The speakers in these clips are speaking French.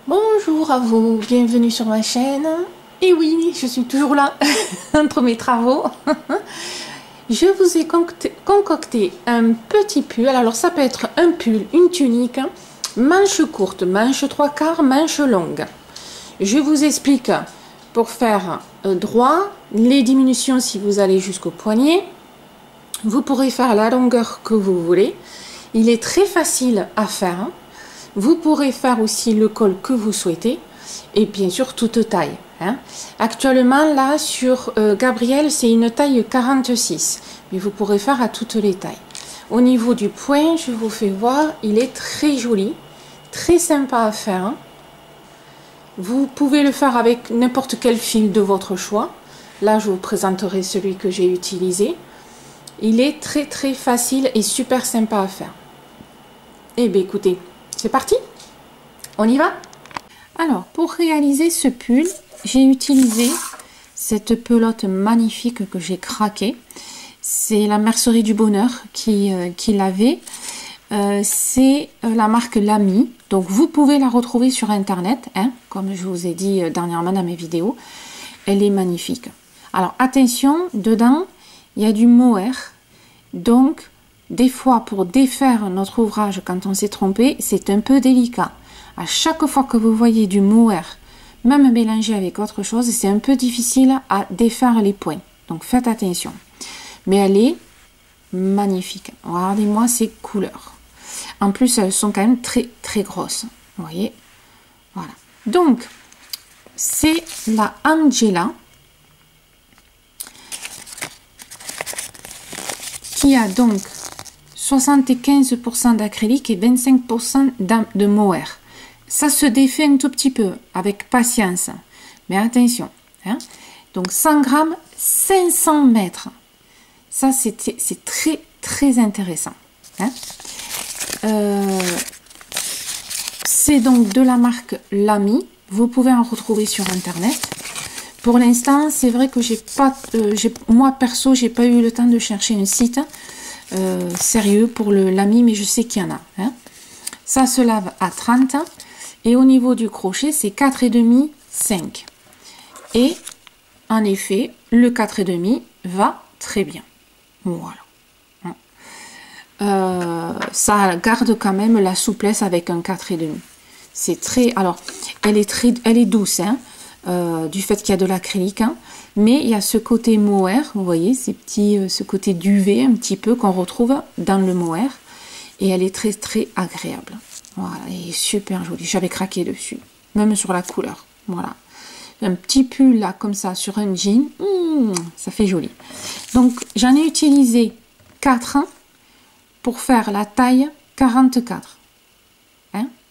Bonjour à vous, bienvenue sur ma chaîne. Et oui, je suis toujours là entre mes travaux. Je vous ai concocté un petit pull. Alors ça peut être un pull, une tunique, manche courte, manche 3/4, manche longue. Je vous explique pour faire droit, les diminutions si vous allez jusqu'au poignet. Vous pourrez faire la longueur que vous voulez. Il est très facile à faire. Vous pourrez faire aussi le col que vous souhaitez et bien sûr toute taille. Actuellement là sur Gabriel c'est une taille 46, mais vous pourrez faire à toutes les tailles. Au niveau du point, je vous fais voir, il est très joli, très sympa à faire. Vous pouvez le faire avec n'importe quel fil de votre choix. Là je vous présenterai celui que j'ai utilisé. Il est très facile et super sympa à faire. Et bien écoutez, c'est parti, on y va. Alors pour réaliser ce pull, j'ai utilisé cette pelote magnifique que j'ai craquée. C'est la Mercerie du Bonheur qui l'avait. C'est la marque Lamy. Donc vous pouvez la retrouver sur internet, comme je vous ai dit dernièrement dans mes vidéos. Elle est magnifique. Alors attention, dedans il y a du mohair. Donc des fois, pour défaire notre ouvrage quand on s'est trompé, c'est un peu délicat. À chaque fois que vous voyez du mohair, même mélangé avec autre chose, c'est un peu difficile à défaire les points. Donc faites attention. Mais elle est magnifique. Regardez-moi ces couleurs. En plus, elles sont quand même très grosses. Vous voyez? Voilà. Donc, c'est la Angela qui a donc 75% d'acrylique et 25% de mohair. Ça se défait un tout petit peu avec patience, mais attention. Donc 100 grammes, 500 mètres. Ça c'est très intéressant. C'est donc de la marque Lamy. Vous pouvez en retrouver sur internet. Pour l'instant, c'est vrai que moi perso, j'ai pas eu le temps de chercher un site sérieux pour le Lamy, mais je sais qu'il y en a. Ça se lave à 30 et au niveau du crochet, c'est 4,5, 5. Et en effet, le 4,5 va très bien. Voilà. Ça garde quand même la souplesse avec un 4,5. C'est très. Alors, elle est douce, du fait qu'il y a de l'acrylique, mais il y a ce côté mohair, vous voyez, ces petits, ce côté duvet un petit peu qu'on retrouve dans le mohair, et elle est très agréable. Voilà, elle est super jolie. J'avais craqué dessus, même sur la couleur. Voilà, un petit pull là comme ça sur un jean, ça fait joli. Donc j'en ai utilisé 4 pour faire la taille 44.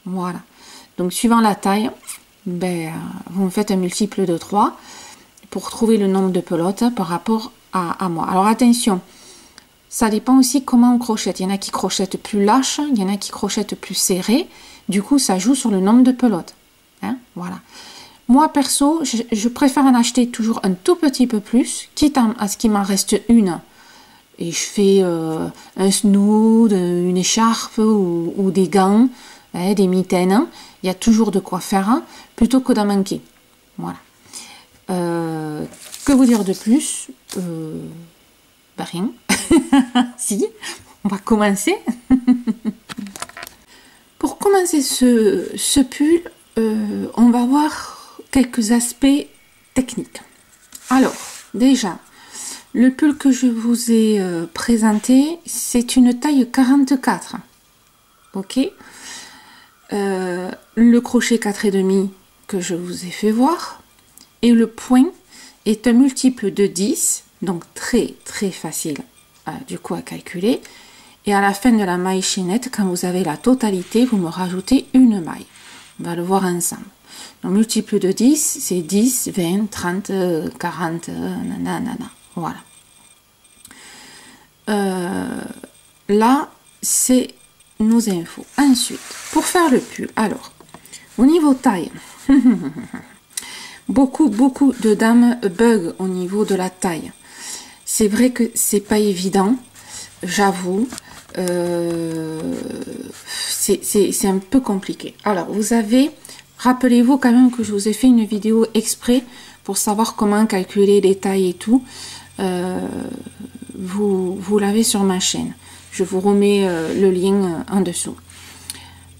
Voilà. Donc suivant la taille, vous me faites un multiple de 3 pour trouver le nombre de pelotes par rapport à moi. Alors attention, ça dépend aussi comment on crochette. Il y en a qui crochettent plus lâche, il y en a qui crochettent plus serré. Du coup, ça joue sur le nombre de pelotes. Voilà. Moi, perso, je préfère en acheter toujours un tout petit peu plus, quitte à ce qu'il m'en reste une. Et je fais un snood, une écharpe ou des gants, des mitaines. Il y a toujours de quoi faire, plutôt que d'en manquer. Voilà. Que vous dire de plus? Rien. Si, on va commencer. Pour commencer ce pull, on va voir quelques aspects techniques. Alors, déjà, le pull que je vous ai présenté, c'est une taille 44. Ok. Le crochet 4,5 que je vous ai fait voir. Et le point est un multiple de 10, donc très facile du coup à calculer. Et à la fin de la maille chaînette, quand vous avez la totalité, vous me rajoutez une maille. On va le voir ensemble. Donc multiple de 10, c'est 10, 20, 30, 40, nanana. Voilà. Là, c'est nos infos. Ensuite, pour faire le pull, alors, au niveau taille, beaucoup de dames bug au niveau de la taille. C'est vrai que c'est pas évident, j'avoue. C'est un peu compliqué. Alors, vous avez, Rappelez-vous quand même que je vous ai fait une vidéo exprès pour savoir comment calculer les tailles et tout. Vous l'avez sur ma chaîne. Je vous remets le lien en dessous.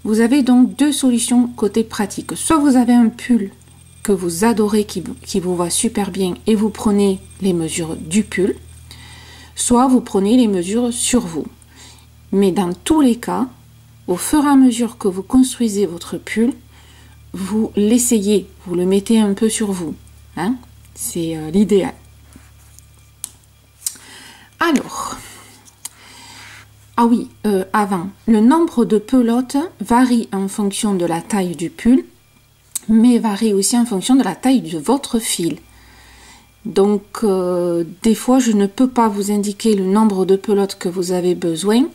Vous avez donc deux solutions côté pratique. Soit vous avez un pull que vous adorez, qui vous va super bien et vous prenez les mesures du pull. Soit vous prenez les mesures sur vous. Mais dans tous les cas, au fur et à mesure que vous construisez votre pull, vous l'essayez, vous le mettez un peu sur vous. Hein? C'est l'idéal. Alors, ah oui, avant, le nombre de pelotes varie en fonction de la taille du pull, mais varie aussi en fonction de la taille de votre fil. Donc, des fois, je ne peux pas vous indiquer le nombre de pelotes que vous avez besoin,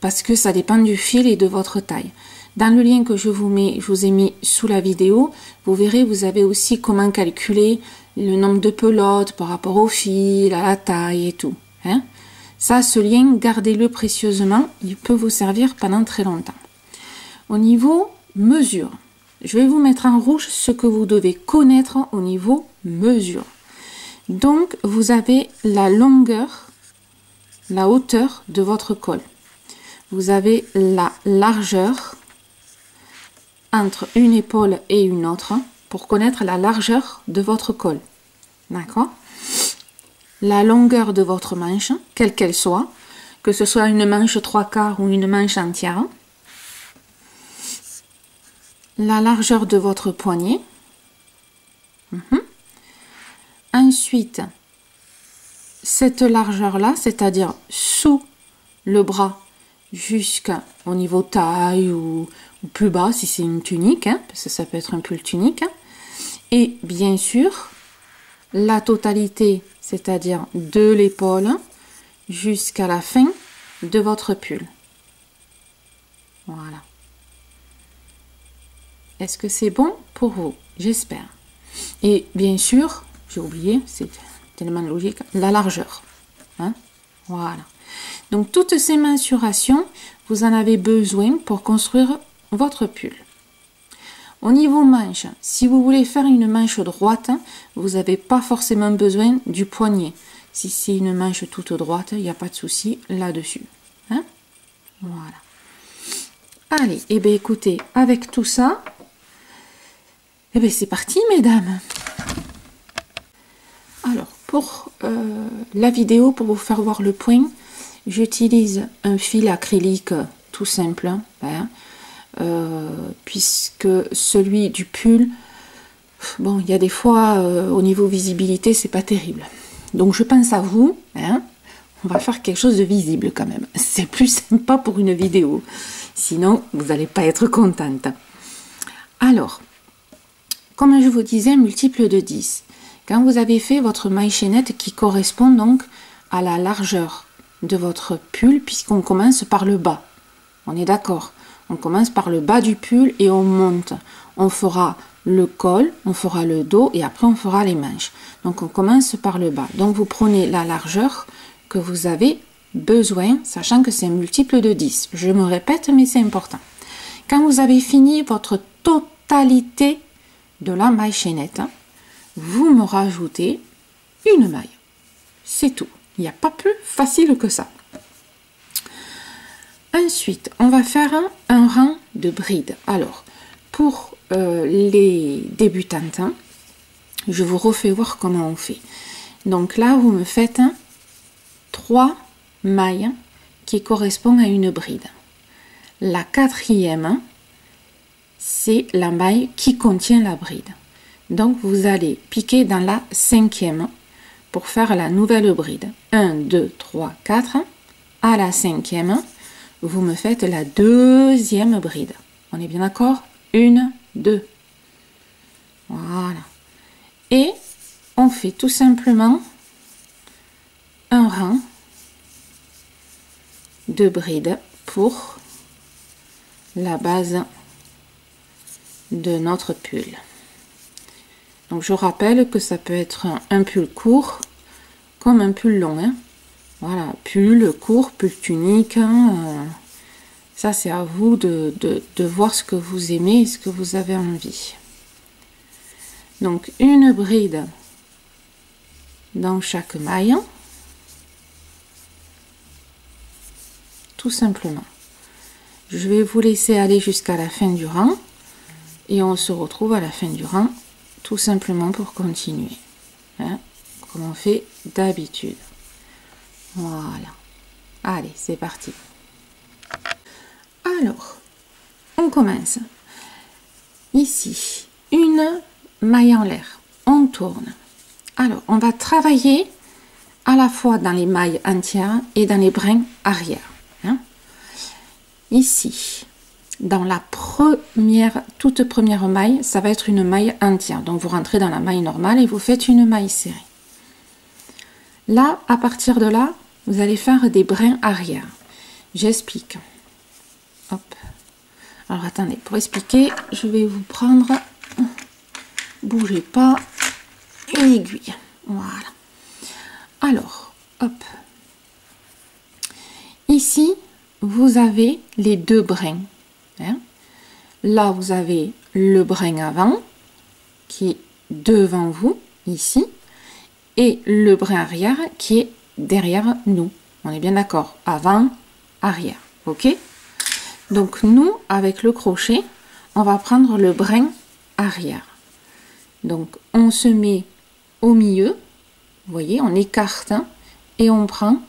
parce que ça dépend du fil et de votre taille. Dans le lien que je vous ai mis sous la vidéo, vous verrez, vous avez aussi comment calculer le nombre de pelotes par rapport au fil, à la taille et tout. Hein? Ça, ce lien, gardez-le précieusement, il peut vous servir pendant très longtemps. Au niveau mesure, je vais vous mettre en rouge ce que vous devez connaître au niveau mesure. Donc, vous avez la longueur, la hauteur de votre col. Vous avez la largeur entre une épaule et une autre pour connaître la largeur de votre col. D'accord? La longueur de votre manche, quelle qu'elle soit, que ce soit une manche 3/4 ou une manche entière. La largeur de votre poignet. Ensuite, cette largeur-là, c'est-à-dire sous le bras jusqu'au niveau taille ou plus bas si c'est une tunique, hein, parce que ça peut être un pull tunique. Hein. Et bien sûr, la totalité, c'est-à-dire de l'épaule jusqu'à la fin de votre pull. Voilà. Est-ce que c'est bon pour vous? J'espère. Et bien sûr, j'ai oublié, c'est tellement logique, la largeur. Hein? Voilà. Donc, toutes ces mensurations, vous en avez besoin pour construire votre pull. Au niveau manche, si vous voulez faire une manche droite, vous n'avez pas forcément besoin du poignet. Si c'est une manche toute droite, il n'y a pas de souci là-dessus. Hein? Voilà. Allez, et bien écoutez, avec tout ça, et bien c'est parti, mesdames. Alors, pour la vidéo, pour vous faire voir le point, j'utilise un fil acrylique tout simple, hein, puisque celui du pull, bon, il y a des fois, au niveau visibilité, c'est pas terrible. Donc, je pense à vous, hein, on va faire quelque chose de visible quand même. C'est plus sympa pour une vidéo. Sinon, vous n'allez pas être contente. Alors, comme je vous disais, multiple de 10. Quand vous avez fait votre maille chaînette qui correspond donc à la largeur de votre pull, puisqu'on commence par le bas. On est d'accord? On commence par le bas du pull et on monte. On fera le col, on fera le dos et après on fera les manches. Donc on commence par le bas. Donc vous prenez la largeur que vous avez besoin, sachant que c'est un multiple de 10. Je me répète, mais c'est important. Quand vous avez fini votre totalité de la maille chaînette, vous me rajoutez une maille. C'est tout. Il n'y a pas plus facile que ça. Ensuite, on va faire un rang de brides. Alors, pour les débutantes, je vous refais voir comment on fait. Donc là, vous me faites 3 mailles qui correspondent à une bride. La 4e, c'est la maille qui contient la bride. Donc, vous allez piquer dans la 5e pour faire la nouvelle bride. 1, 2, 3, 4. À la 5e, vous me faites la 2e bride. On est bien d'accord? 1, 2. Voilà. Et on fait tout simplement un rang de brides pour la base de notre pull. Donc je rappelle que ça peut être un pull court comme un pull long. Hein. Voilà, pull court, pull tunique, Ça, c'est à vous de voir ce que vous aimez et ce que vous avez envie. Donc, une bride dans chaque maille. Tout simplement. Je vais vous laisser aller jusqu'à la fin du rang. Et on se retrouve à la fin du rang, tout simplement pour continuer. Hein, comme on fait d'habitude. Voilà. Allez, c'est parti. Alors, on commence. Ici, une maille en l'air. On tourne. Alors, on va travailler à la fois dans les mailles entières et dans les brins arrière. Hein. Ici, dans la toute première maille, ça va être une maille entière. Donc, vous rentrez dans la maille normale et vous faites une maille serrée. Là, à partir de là, vous allez faire des brins arrière. J'explique. Hop. Alors, attendez, pour expliquer, je vais vous prendre, bougez pas, une aiguille. Voilà. Alors, hop. Ici, vous avez les deux brins. Hein. Là, vous avez le brin avant, qui est devant vous, ici, et le brin arrière, qui est derrière nous. On est bien d'accord? Avant, arrière. Ok? Donc, nous, avec le crochet, on va prendre le brin arrière. Donc, on se met au milieu. Vous voyez, on écarte et on prend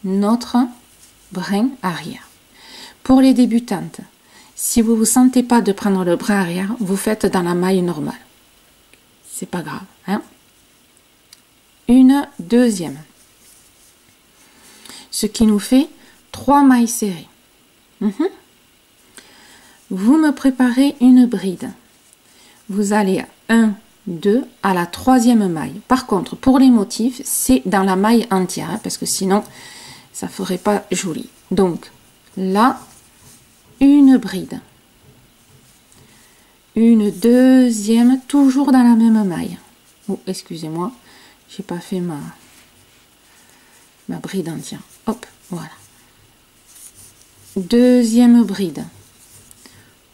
notre brin arrière. Pour les débutantes, si vous ne vous sentez pas de prendre le brin arrière, vous faites dans la maille normale. C'est pas grave. Hein? Une deuxième. Ce qui nous fait 3 mailles serrées. Vous me préparez une bride. Vous allez à 1, 2 à la 3e maille. Par contre, pour les motifs, c'est dans la maille entière, hein, parce que sinon, ça ne ferait pas joli. Donc, là, une bride. Une deuxième, toujours dans la même maille. Oh, excusez-moi, j'ai pas fait ma bride entière. Hop, voilà. Deuxième bride.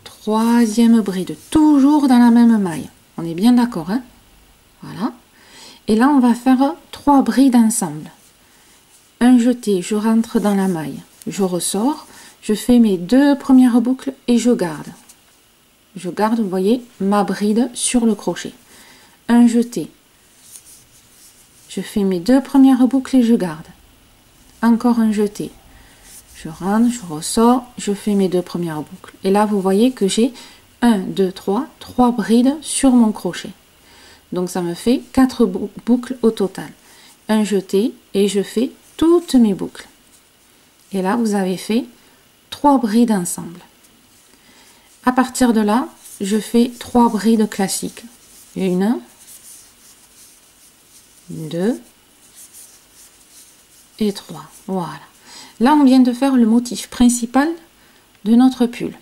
Troisième bride, toujours dans la même maille. On est bien d'accord, hein? Voilà. Et là, on va faire 3 brides ensemble. Un jeté, je rentre dans la maille. Je ressors, je fais mes 2 premières boucles et je garde. Je garde, vous voyez, ma bride sur le crochet. Un jeté. Je fais mes 2 premières boucles et je garde. Encore un jeté. Je rentre, je ressors, je fais mes 2 premières boucles. Et là, vous voyez que j'ai 1, 2, 3 brides sur mon crochet. Donc, ça me fait 4 boucles au total. Un jeté et je fais toutes mes boucles. Et là, vous avez fait 3 brides ensemble. À partir de là, je fais 3 brides classiques. 1, 2 et 3. Voilà. Là, on vient de faire le motif principal de notre pull.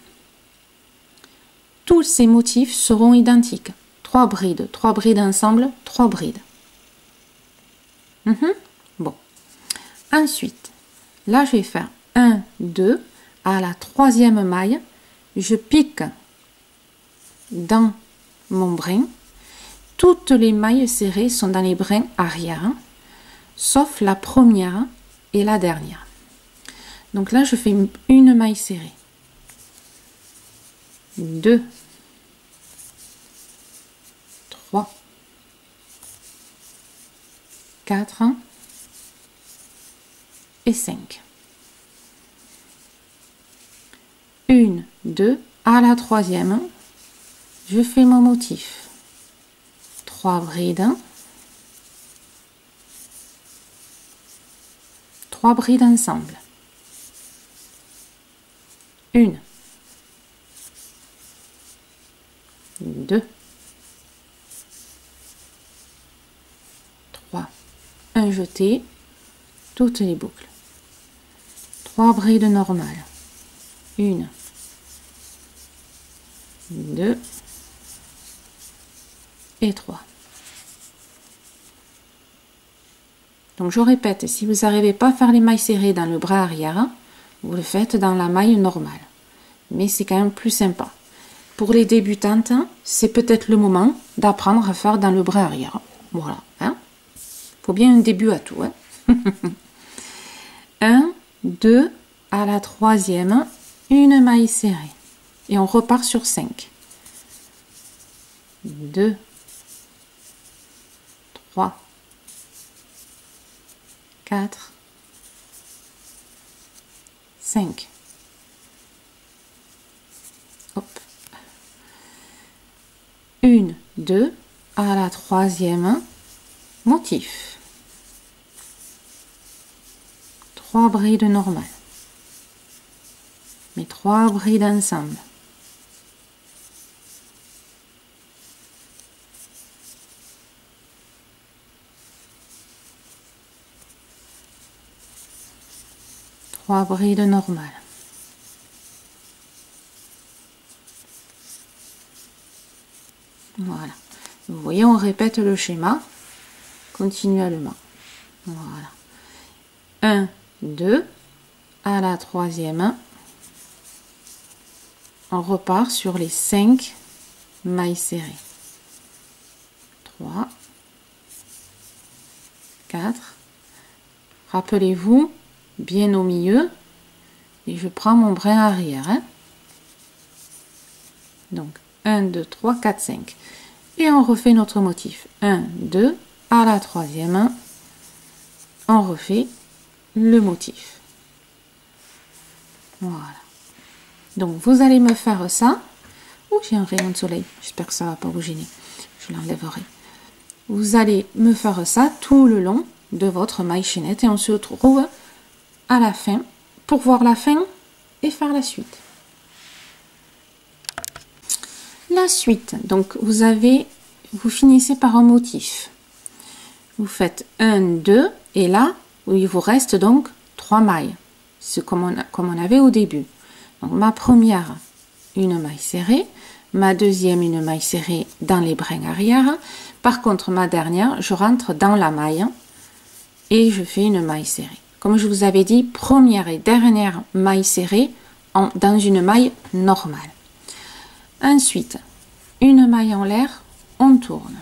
Tous ces motifs seront identiques. 3 brides ensemble, 3 brides. Bon. Ensuite, là, je vais faire 1, 2. À la 3e maille, je pique dans mon brin. Toutes les mailles serrées sont dans les brins arrière, sauf la première et la dernière. Donc là, je fais une maille serrée. 2, 3, 4 et 5. 1, 2, à la 3e, je fais mon motif. 3 brides. 3 brides ensemble. 1, 2, 3, un jeté, toutes les boucles. 3 brides normales. 1, 2 et 3. Donc je répète, si vous n'arrivez pas à faire les mailles serrées dans le bras arrière, vous le faites dans la maille normale. mais c'est quand même plus sympa. Pour les débutantes, c'est peut-être le moment d'apprendre à faire dans le brin arrière. Voilà, hein. Faut bien un début à tout, hein. 1, 2, à la troisième, une maille serrée. Et on repart sur 5. 2, 3, 4, 5. Hop. 1, 2, à la troisième, motif. 3 brides normales. Mais 3 brides ensemble. Trois brides normales. Voilà. Vous voyez, on répète le schéma continuellement. Voilà. 1, 2, à la troisième, on repart sur les 5 mailles serrées. 3, 4, rappelez-vous, bien au milieu, et je prends mon brin arrière. Hein. Donc, 1, 2, 3, 4, 5. Et on refait notre motif. 1, 2, à la troisième, on refait le motif. Voilà. Donc, vous allez me faire ça. Ouh, j'ai un rayon de soleil. J'espère que ça ne va pas vous gêner. Je l'enlèverai. Vous allez me faire ça tout le long de votre maille chaînette et on se retrouve à la fin pour voir la fin et faire la suite. La suite, donc vous finissez par un motif. Vous faites 1, 2 et là, il vous reste donc 3 mailles. C'est comme on avait au début. Donc ma première, une maille serrée, ma deuxième, une maille serrée dans les brins arrière. Par contre, ma dernière, je rentre dans la maille et je fais une maille serrée. Comme je vous avais dit, première et dernière maille serrée dans une maille normale. Ensuite, une maille en l'air, on tourne.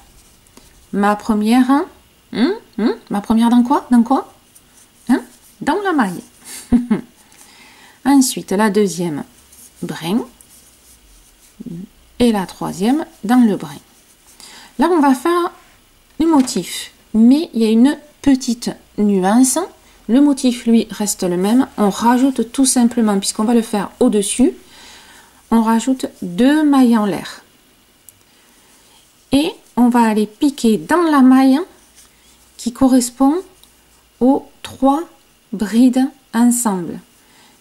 Ma première, ma première dans quoi? Dans quoi? Hein? Dans la maille. Ensuite, la deuxième, brin. Et la troisième, dans le brin. Là, on va faire le motif. Mais il y a une petite nuance. Le motif, lui, reste le même. On rajoute tout simplement, puisqu'on va le faire au-dessus, on rajoute 2 mailles en l'air. Et on va aller piquer dans la maille qui correspond aux 3 brides ensemble.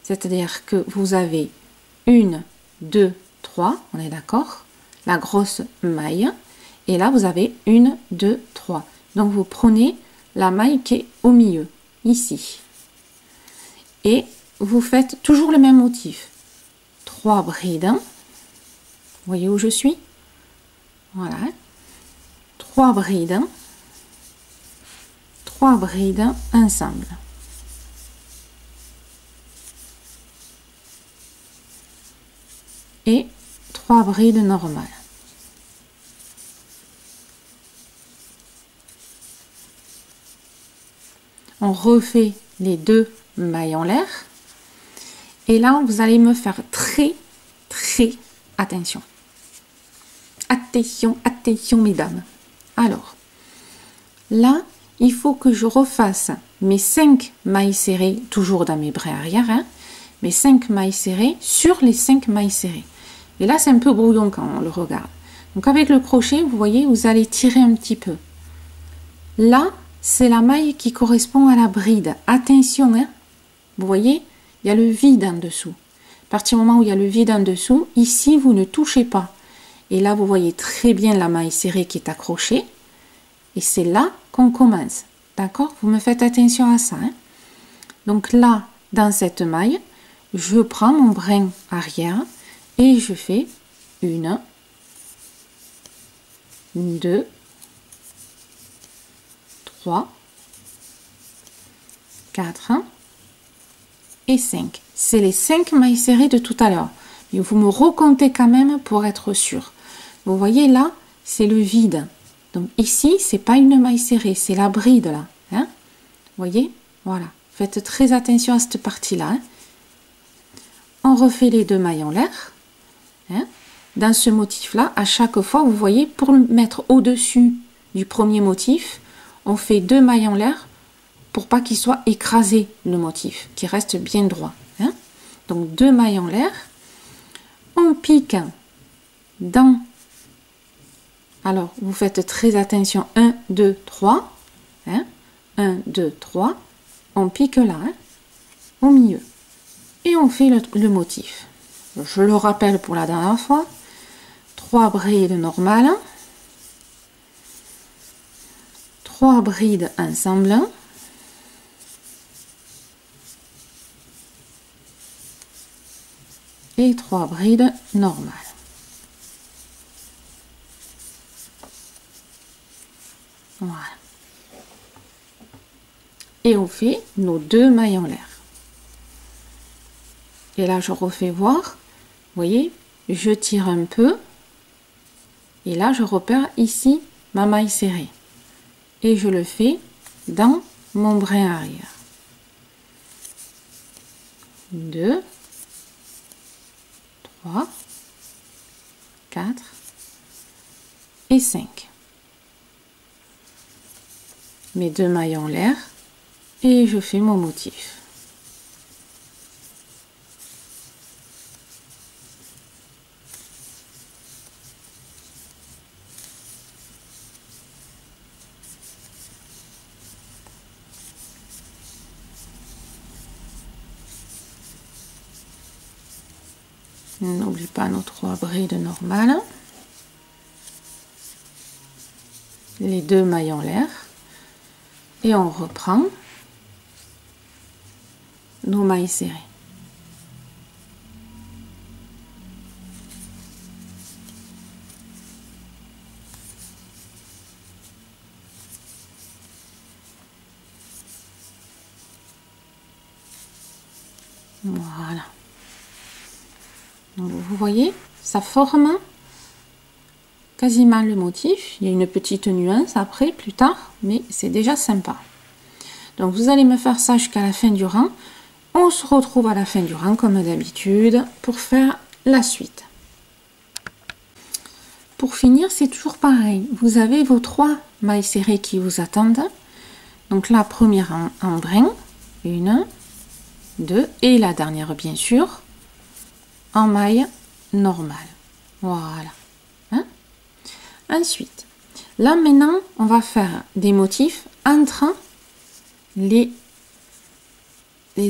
C'est-à-dire que vous avez 1, 2, 3, on est d'accord, la grosse maille. Et là, vous avez 1, 2, 3. Donc, vous prenez la maille qui est au milieu, ici. Et vous faites toujours le même motif. 3 brides. Vous voyez où je suis? Voilà. 3 brides. 3 brides ensemble. Et 3 brides normales. On refait les 2 mailles en l'air. Et là, vous allez me faire très attention. Attention, attention, mesdames. Alors, là, il faut que je refasse mes 5 mailles serrées, toujours dans mes brins arrière, hein, mes 5 mailles serrées sur les 5 mailles serrées. Et là, c'est un peu brouillon quand on le regarde. Donc, avec le crochet, vous voyez, vous allez tirer un petit peu. Là, c'est la maille qui correspond à la bride. Attention, hein, vous voyez, il y a le vide en dessous. À partir du moment où il y a le vide en dessous, ici, vous ne touchez pas. Et là, vous voyez très bien la maille serrée qui est accrochée. Et c'est là qu'on commence. D'accord? Vous me faites attention à ça. Hein? Donc là, dans cette maille, je prends mon brin arrière et je fais 1, 2, 3, 4 et 5. C'est les 5 mailles serrées de tout à l'heure. Et vous me recomptez quand même pour être sûr. Vous voyez là, c'est le vide. Donc ici, c'est pas une maille serrée, c'est la bride là. Hein? Vous voyez? Voilà. Faites très attention à cette partie-là. Hein? On refait les 2 mailles en l'air. Hein? Dans ce motif-là, à chaque fois, vous voyez, pour le mettre au-dessus du premier motif, on fait 2 mailles en l'air pour pas qu'il soit écrasé le motif, qu'il reste bien droit. Hein? Donc 2 mailles en l'air. On pique dans... Alors, vous faites très attention. 1, 2, 3. Hein? 1, 2, 3. On pique là, hein? Au milieu. Et on fait le motif. Je le rappelle pour la dernière fois. 3 brides normales. 3 brides ensemble. Et 3 brides normales. Voilà. Et on fait nos 2 mailles en l'air. Et là, je refais voir. Vous voyez, je tire un peu. Et là, je repère ici ma maille serrée. Et je le fais dans mon brin arrière. 2, 3, 4 et 5. Mes 2 mailles en l'air et je fais mon motif. N'oublie pas nos 3 brides normales. Les 2 mailles en l'air. Et on reprend nos mailles serrées. Voilà. Donc, vous voyez, ça forme quasiment le motif. Il y a une petite nuance après, plus tard, mais c'est déjà sympa. Donc vous allez me faire ça jusqu'à la fin du rang. On se retrouve à la fin du rang comme d'habitude pour faire la suite. Pour finir, c'est toujours pareil. Vous avez vos 3 mailles serrées qui vous attendent. Donc la première en brin, 1, 2 et la dernière bien sûr en maille normale. Voilà. Hein? Ensuite, là maintenant, on va faire des motifs entre les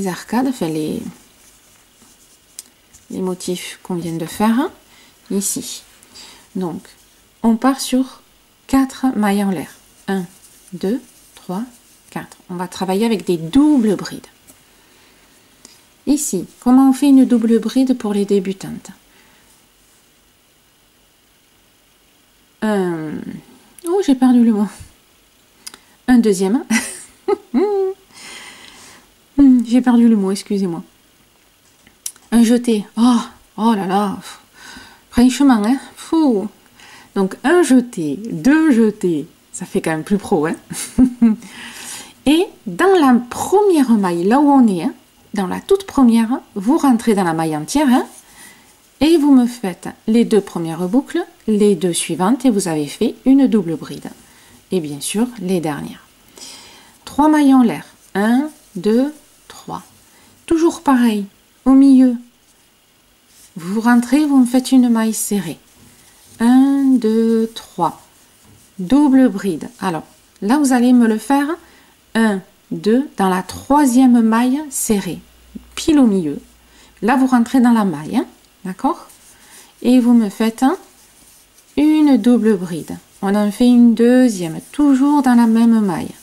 arcades, enfin les motifs qu'on vient de faire ici. Donc, on part sur 4 mailles en l'air. 1, 2, 3, 4. On va travailler avec des doubles brides. Ici, comment on fait une double bride pour les débutantes? Oh, j'ai perdu le mot. Un deuxième. J'ai perdu le mot, excusez-moi. Un jeté. Oh là là. Franchement, hein. Fou. Donc, un jeté, 2 jetés. Ça fait quand même plus pro, hein. Et dans la première maille, là où on est, hein, dans la toute première, vous rentrez dans la maille entière, hein, et vous me faites les 2 premières boucles, les 2 suivantes, et vous avez fait une double bride. Et bien sûr, les dernières. 3 mailles en l'air. 1, 2, 3. Toujours pareil, au milieu. Vous rentrez, vous me faites une maille serrée. 1, 2, 3. Double bride. Alors, là, vous allez me le faire 1, 2, dans la 3e maille serrée, pile au milieu. Là, vous rentrez dans la maille, hein, d'accord? Et vous me faites une double bride. On en fait une deuxième, toujours dans la même maille.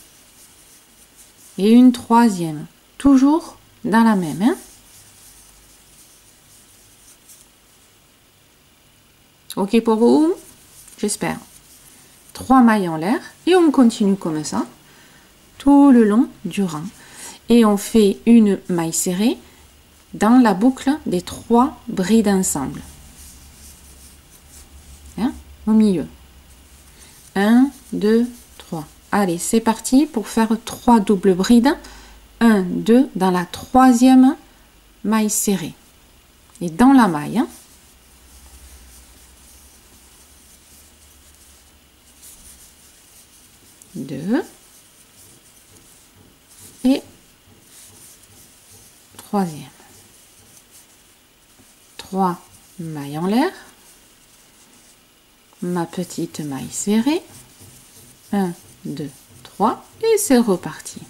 Et une troisième, toujours dans la même. Hein? Ok pour vous? J'espère. 3 mailles en l'air et on continue comme ça tout le long du rang. Et on fait une maille serrée dans la boucle des 3 brides ensemble. Hein, au milieu. 1, 2, 3. Allez, c'est parti pour faire 3 doubles brides. 1, 2 dans la 3e maille serrée. Et dans la maille, hein, 2 et 3e. 3 mailles en l'air. Ma petite maille serrée. 1, 2, 3 et c'est reparti.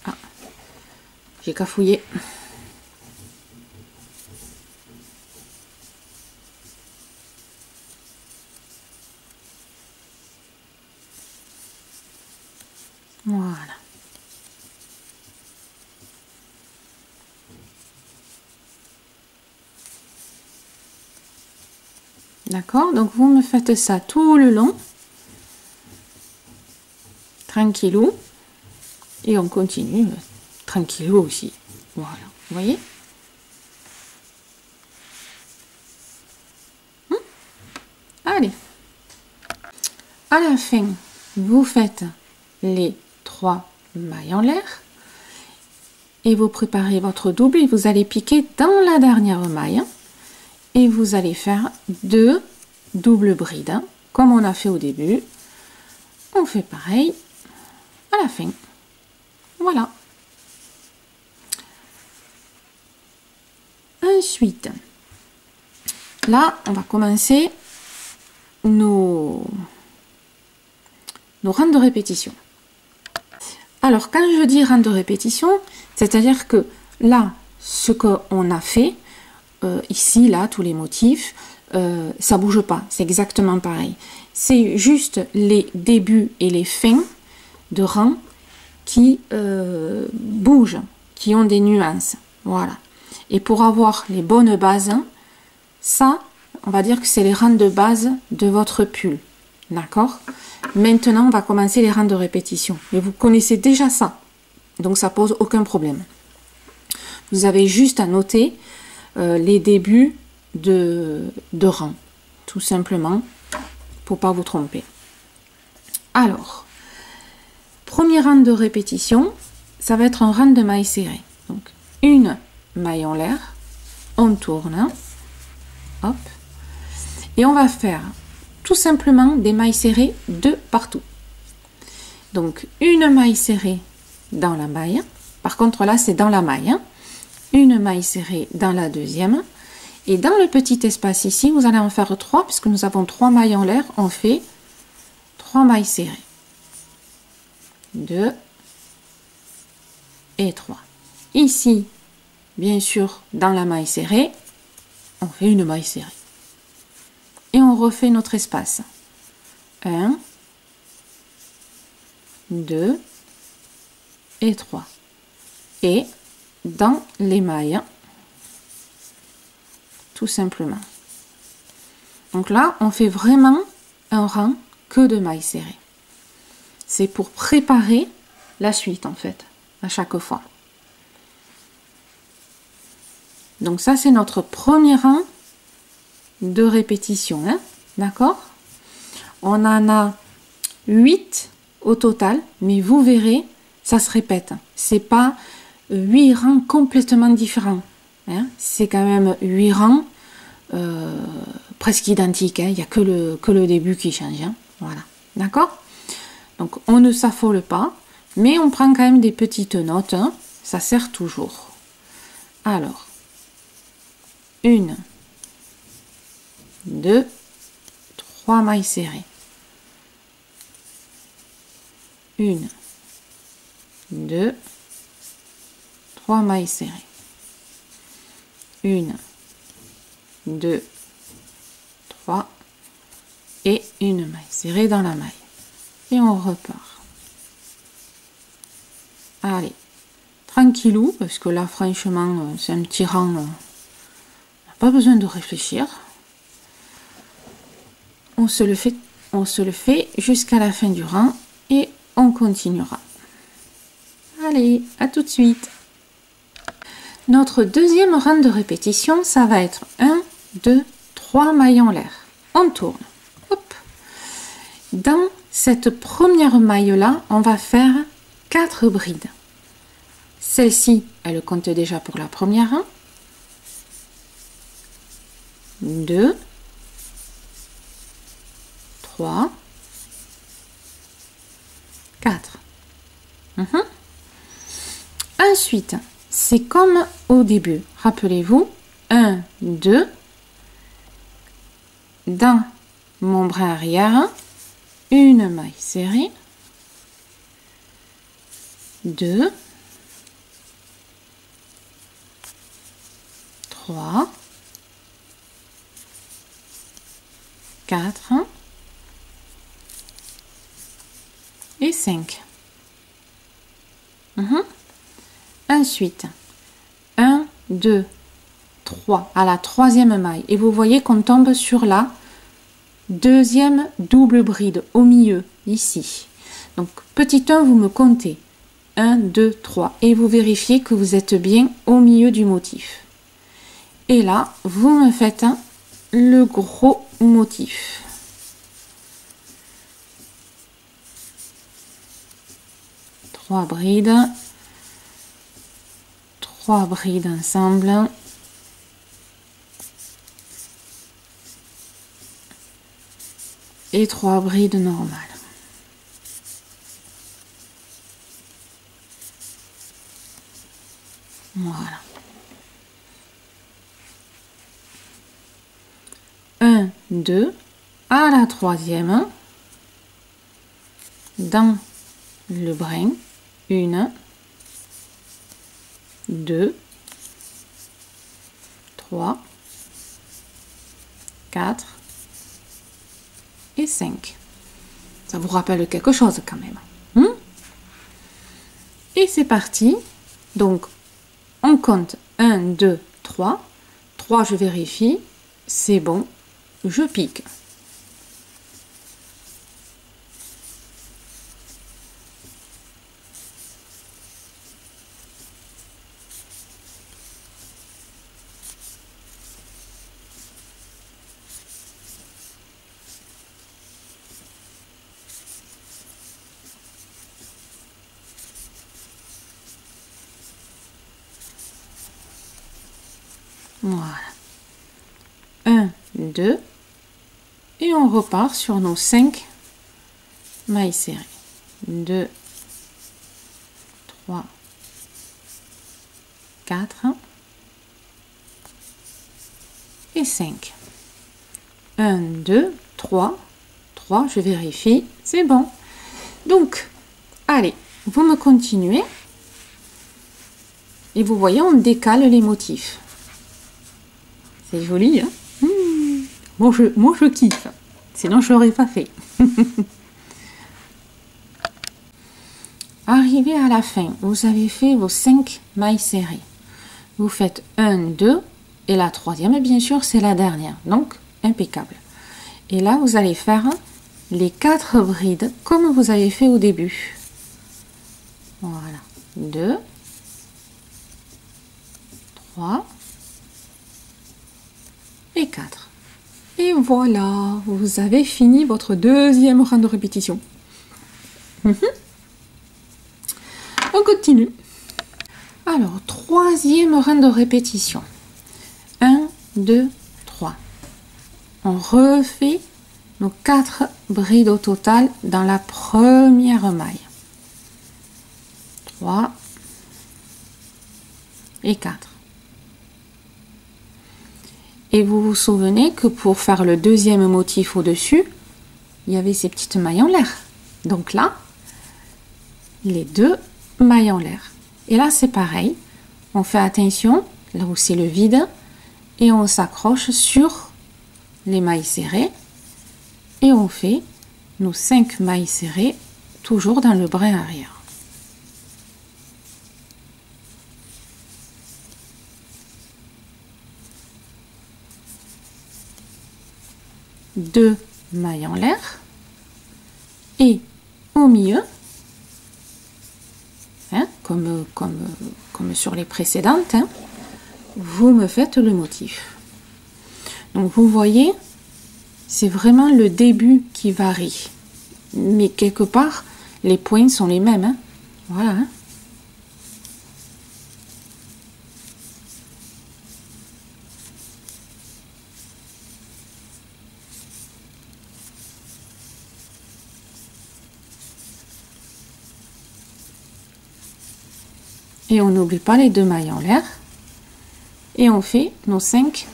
Ah, j'ai cafouillé. Voilà. D'accord? Donc vous me faites ça tout le long. Tranquillou. Et on continue tranquillou aussi. Voilà. Vous voyez? Allez. À la fin, vous faites les 3 mailles en l'air et vous préparez votre double et vous allez piquer dans la dernière maille et vous allez faire 2 doubles brides comme on a fait au début. On fait pareil à la fin. Voilà. Ensuite, là, on va commencer nos rangs de répétition. Alors, quand je dis rang de répétition, c'est-à-dire que là, ce qu'on a fait, ici, là, tous les motifs, ça bouge pas, c'est exactement pareil. C'est juste les débuts et les fins de rang qui bougent, qui ont des nuances. Voilà. Et pour avoir les bonnes bases, ça, on va dire que c'est les rangs de base de votre pull. D'accord? Maintenant, on va commencer les rangs de répétition. Mais vous connaissez déjà ça. Donc, ça pose aucun problème. Vous avez juste à noter les débuts de rang. Tout simplement, pour pas vous tromper. Alors, premier rang de répétition, ça va être un rang de mailles serrées. Donc, une maille en l'air, on tourne, hop, et on va faire tout simplement des mailles serrées de partout. Donc, une maille serrée dans la maille, par contre là c'est dans la maille, hein. Une maille serrée dans la deuxième, et dans le petit espace ici, vous allez en faire 3, puisque nous avons 3 mailles en l'air, on fait 3 mailles serrées. 2 et 3. Ici, bien sûr, dans la maille serrée, on fait une maille serrée. Et on refait notre espace. 1, 2 et 3. Et dans les mailles, tout simplement. Donc là, on fait vraiment un rang que de mailles serrées. C'est pour préparer la suite, en fait, à chaque fois. Donc ça, c'est notre premier rang de répétition, hein, d'accord? On en a 8 au total, mais vous verrez, ça se répète. C'est pas 8 rangs complètement différents, hein. C'est quand même 8 rangs presque identiques, hein. Il n'y a que le début qui change, hein. Voilà, d'accord? Donc on ne s'affole pas, mais on prend quand même des petites notes, hein. Ça sert toujours. Alors, 1, 2, 3 mailles serrées. 1, 2, 3 mailles serrées. 1, 2, 3 et une maille serrée dans la maille. Et on repart. Allez, tranquillou, parce que là, franchement, c'est un petit rang, on n'a pas besoin de réfléchir. On se le fait jusqu'à la fin du rang et on continuera. Allez, à tout de suite. Notre deuxième rang de répétition, ça va être 1, 2, 3 mailles en l'air. On tourne. Hop. Dans cette première maille-là, on va faire 4 brides. Celle-ci, elle compte déjà pour la première. 2, 3, 4. Ensuite, c'est comme au début. Rappelez-vous, 1, 2, dans mon bras arrière, une maille serrée, 2, 3, 4 et 5. Ensuite, 1, 2, 3 à la troisième maille. Et vous voyez qu'on tombe sur la deuxième double bride au milieu, ici. Donc, petit 1, vous me comptez. 1, 2, 3. Et vous vérifiez que vous êtes bien au milieu du motif. Et là, vous me faites le gros motif. Trois brides ensemble. Et 3 brides normales. Voilà. 1, 2, à la troisième, dans le brin, 1, 2, 3, 4 et 5. Ça vous rappelle quelque chose quand même. Et c'est parti. Donc, on compte 1, 2, 3. 3, je vérifie. C'est bon. Je pique. Voilà. 1, 2. Et on repart sur nos 5 mailles serrées. 2, 3, 4 et 5. 1, 2, 3. 3, je vérifie. C'est bon. Donc, allez, vous me continuez. Et vous voyez, on décale les motifs. C'est joli, hein? Moi, je kiffe. Sinon, je l'aurais pas fait. Arrivé à la fin, vous avez fait vos 5 mailles serrées. Vous faites 1, 2, et la troisième, bien sûr, c'est la dernière. Donc, impeccable. Et là, vous allez faire les 4 brides comme vous avez fait au début. Voilà. 2, 3 et 4. Et voilà, vous avez fini votre deuxième rang de répétition. On continue. Alors, troisième rang de répétition. 1, 2, 3. On refait nos 4 brides au total dans la première maille. 3 et 4. Et vous vous souvenez que pour faire le deuxième motif au-dessus, il y avait ces petites mailles en l'air. Donc là, les 2 mailles en l'air. Et là, c'est pareil. On fait attention, là où c'est le vide, et on s'accroche sur les mailles serrées. Et on fait nos 5 mailles serrées, toujours dans le brin arrière. 2 mailles en l'air et au milieu, hein, comme sur les précédentes, hein, vous me faites le motif. Donc vous voyez, c'est vraiment le début qui varie, mais quelque part les points sont les mêmes, hein. Voilà, hein. Et on n'oublie pas les 2 mailles en l'air. Et on fait nos 5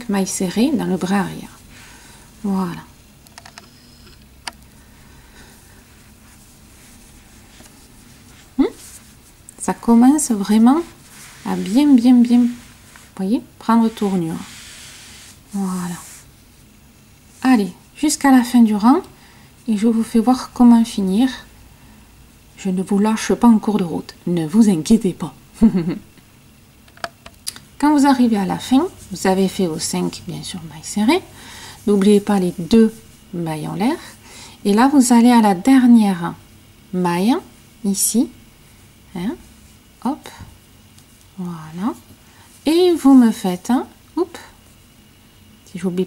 mailles serrées dans le bras arrière. Voilà. Ça commence vraiment à bien, vous voyez, prendre tournure. Voilà. Allez, jusqu'à la fin du rang. Et je vous fais voir comment finir. Je ne vous lâche pas en cours de route. Ne vous inquiétez pas. Quand vous arrivez à la fin, vous avez fait vos 5, bien sûr, mailles serrées. N'oubliez pas les 2 mailles en l'air. Et là, vous allez à la dernière maille, ici. Hein, hop. Voilà. Et vous me faites un... Oups. Si j'oublie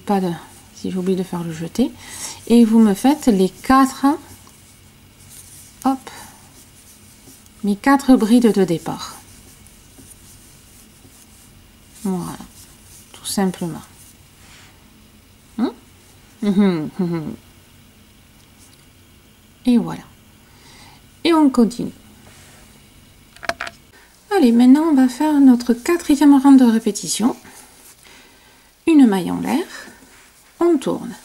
de faire le jeté. Et vous me faites les 4... Hop. Mes 4 brides de départ. Voilà, tout simplement. Et voilà. Et on continue. Allez, maintenant on va faire notre 4e rang de répétition. Une maille en l'air. On tourne.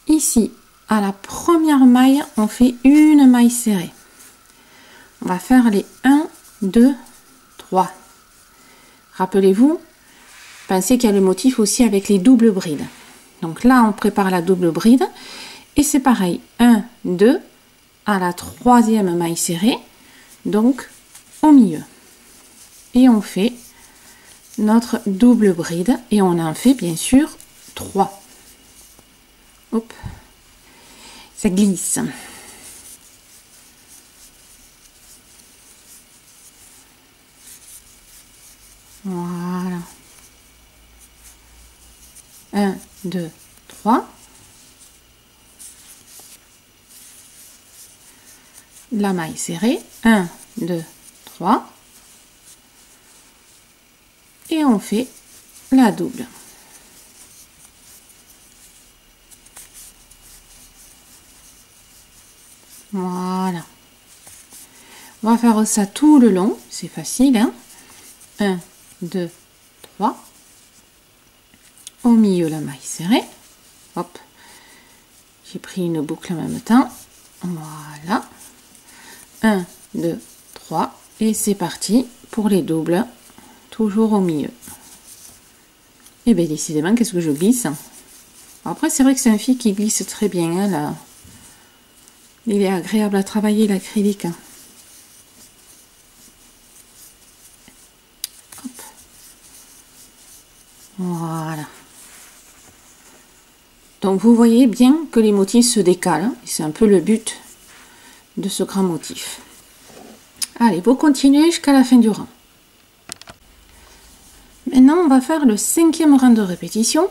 Ici, à la première maille, on fait une maille serrée. On va faire les 1, 2, 3. Rappelez-vous, pensez qu'il y a le motif aussi avec les doubles brides. Donc là, on prépare la double bride. Et c'est pareil, 1, 2, à la 3e maille serrée, donc au milieu. Et on fait notre double bride. Et on en fait bien sûr 3. Hop, ça glisse. Voilà. 1, 2, 3. La maille serrée. 1, 2, 3. Et on fait la double. Voilà. On va faire ça tout le long. C'est facile, hein. 1, 2, 3. Au milieu, la maille serrée. Hop. J'ai pris une boucle en même temps. Voilà. 1, 2, 3. Et c'est parti pour les doubles. Toujours au milieu. Et bien, décidément, qu'est-ce que je glisse. Après, c'est vrai que c'est un fil qui glisse très bien. Hein, là. Il est agréable à travailler, l'acrylique. Voilà. Donc vous voyez bien que les motifs se décalent. C'est un peu le but de ce grand motif. Allez, vous continuez jusqu'à la fin du rang. Maintenant, on va faire le 5e rang de répétition.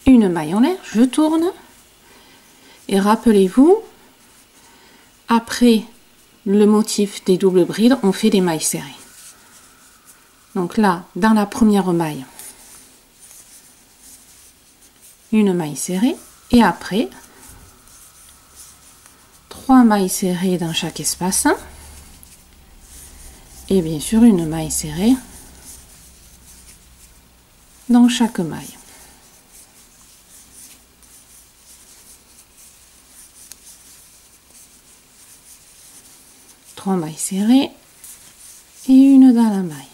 Une maille en l'air, je tourne. Et rappelez-vous, après le motif des doubles brides, on fait des mailles serrées. Donc là, dans la première maille, une maille serrée. Et après, 3 mailles serrées dans chaque espace. Et bien sûr, une maille serrée dans chaque maille. Trois mailles serrées et une dans la maille.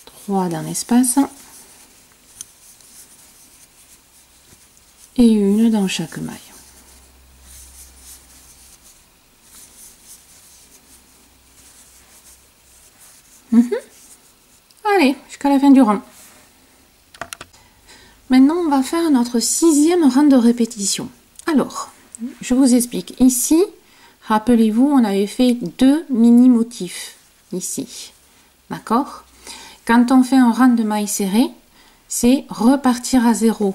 3 dans l'espace et une dans chaque maille. Allez, jusqu'à la fin du rang. Maintenant, on va faire notre 6e rang de répétition. Alors, je vous explique. Ici, rappelez-vous, on avait fait 2 mini-motifs. Ici. D'accord? Quand on fait un rang de mailles serrées, c'est repartir à 0,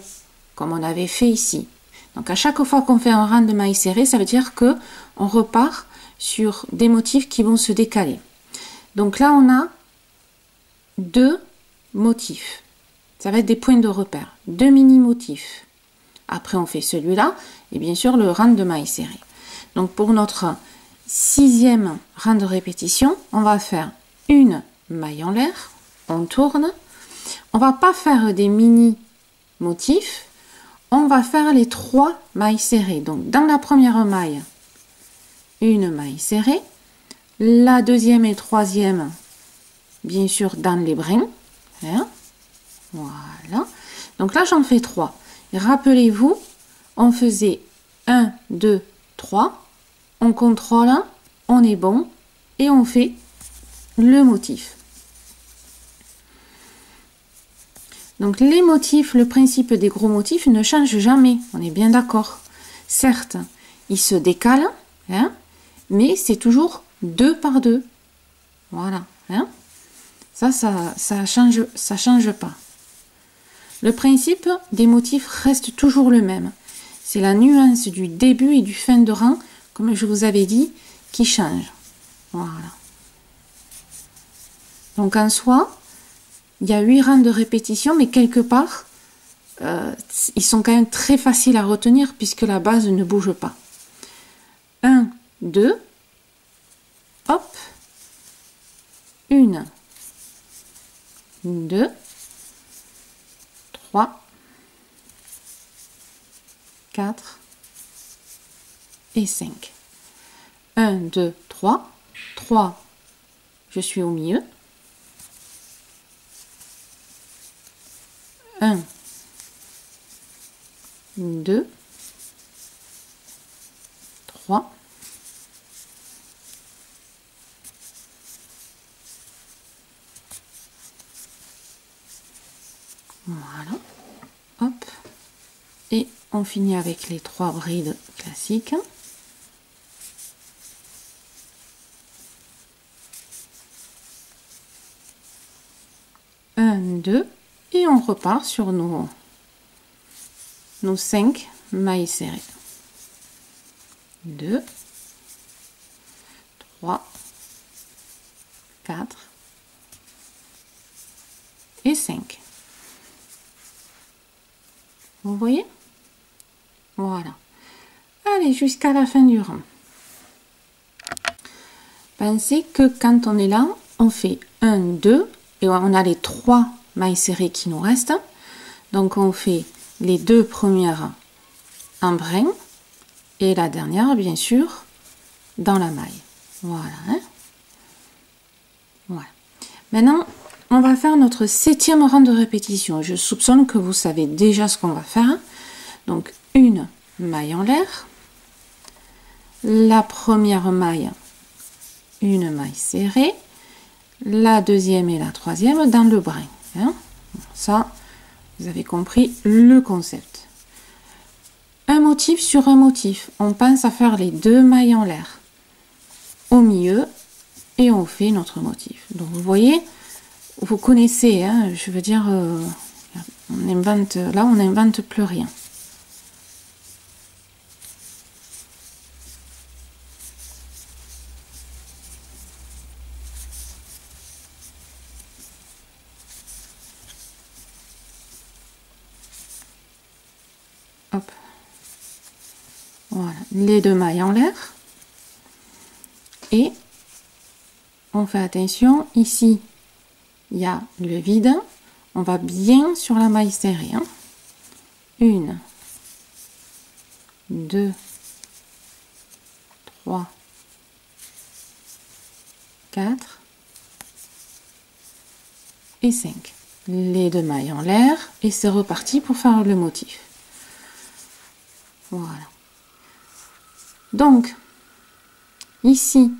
comme on avait fait ici. Donc, à chaque fois qu'on fait un rang de mailles serrées, ça veut dire que on repart sur des motifs qui vont se décaler. Donc là, on a 2 motifs. Ça va être des points de repère. 2 mini-motifs. Après, on fait celui-là et bien sûr le rang de mailles serrées. Donc, pour notre 6e rang de répétition, on va faire une maille en l'air. On tourne. On va pas faire des mini-motifs. On va faire les 3 mailles serrées. Donc, dans la première maille, une maille serrée. La deuxième et troisième, bien sûr, dans les brins. Hein? Voilà. Donc là, j'en fais 3. Et rappelez-vous, on faisait 1, 2, 3. On contrôle, on est bon. Et on fait le motif. Donc les motifs, le principe des gros motifs ne change jamais. On est bien d'accord. Certes, ils se décalent, hein, mais c'est toujours 2 par 2. Voilà. Hein. Ça change pas. Le principe des motifs reste toujours le même. C'est la nuance du début et du fin de rang, comme je vous avais dit, qui change. Voilà. Donc en soi, il y a 8 rangs de répétition, mais quelque part, ils sont quand même très faciles à retenir puisque la base ne bouge pas. 1, 2, hop, 1, 2, 3, 4 et 5. 1, 2, 3. 3, je suis au milieu. 1, 2, 3. Voilà. Hop. Et on finit avec les 3 brides classiques. Un, 2. Et on repart sur nos 5 mailles serrées. 2, 3, 4 et 5. Vous voyez? Voilà. Allez, jusqu'à la fin du rang. Pensez que quand on est là, on fait 1, 2 et on a les 3 mailles serrées qui nous restent. Donc on fait les 2 premières en brin et la dernière bien sûr dans la maille. Voilà. Hein. Voilà. Maintenant on va faire notre 7e rang de répétition. Je soupçonne que vous savez déjà ce qu'on va faire. Donc une maille en l'air, la première maille, une maille serrée, la deuxième et la troisième dans le brin. Hein. Ça, vous avez compris le concept. Un motif sur un motif. On pense à faire les 2 mailles en l'air au milieu et on fait notre motif. Donc vous voyez, vous connaissez, hein, je veux dire, on invente, là on n'invente plus rien. Hop. Voilà, les 2 mailles en l'air. Et on fait attention, ici, il y a le vide. On va bien sur la maille serrée. Hein. 1, 2, 3, 4 et 5. Les 2 mailles en l'air et c'est reparti pour faire le motif. Voilà. Donc, ici,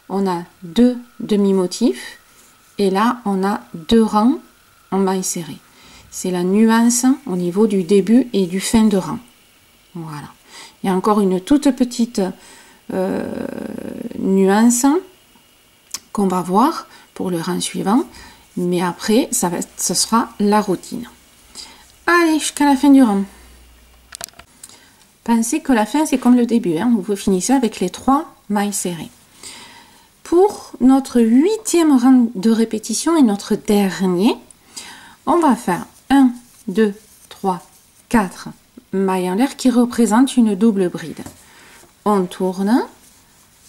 on a 2 demi-motifs et là, on a 2 rangs en mailles serrées. c'est la nuance au niveau du début et du fin de rang. Voilà. Il y a encore une toute petite nuance qu'on va voir pour le rang suivant, mais après, ce sera la routine. Allez, jusqu'à la fin du rang. Pensez que la fin, c'est comme le début, hein, vous finissez avec les 3 mailles serrées. Pour notre 8e rang de répétition et notre dernier, on va faire 1, 2, 3, 4 mailles en l'air qui représentent une double bride. On tourne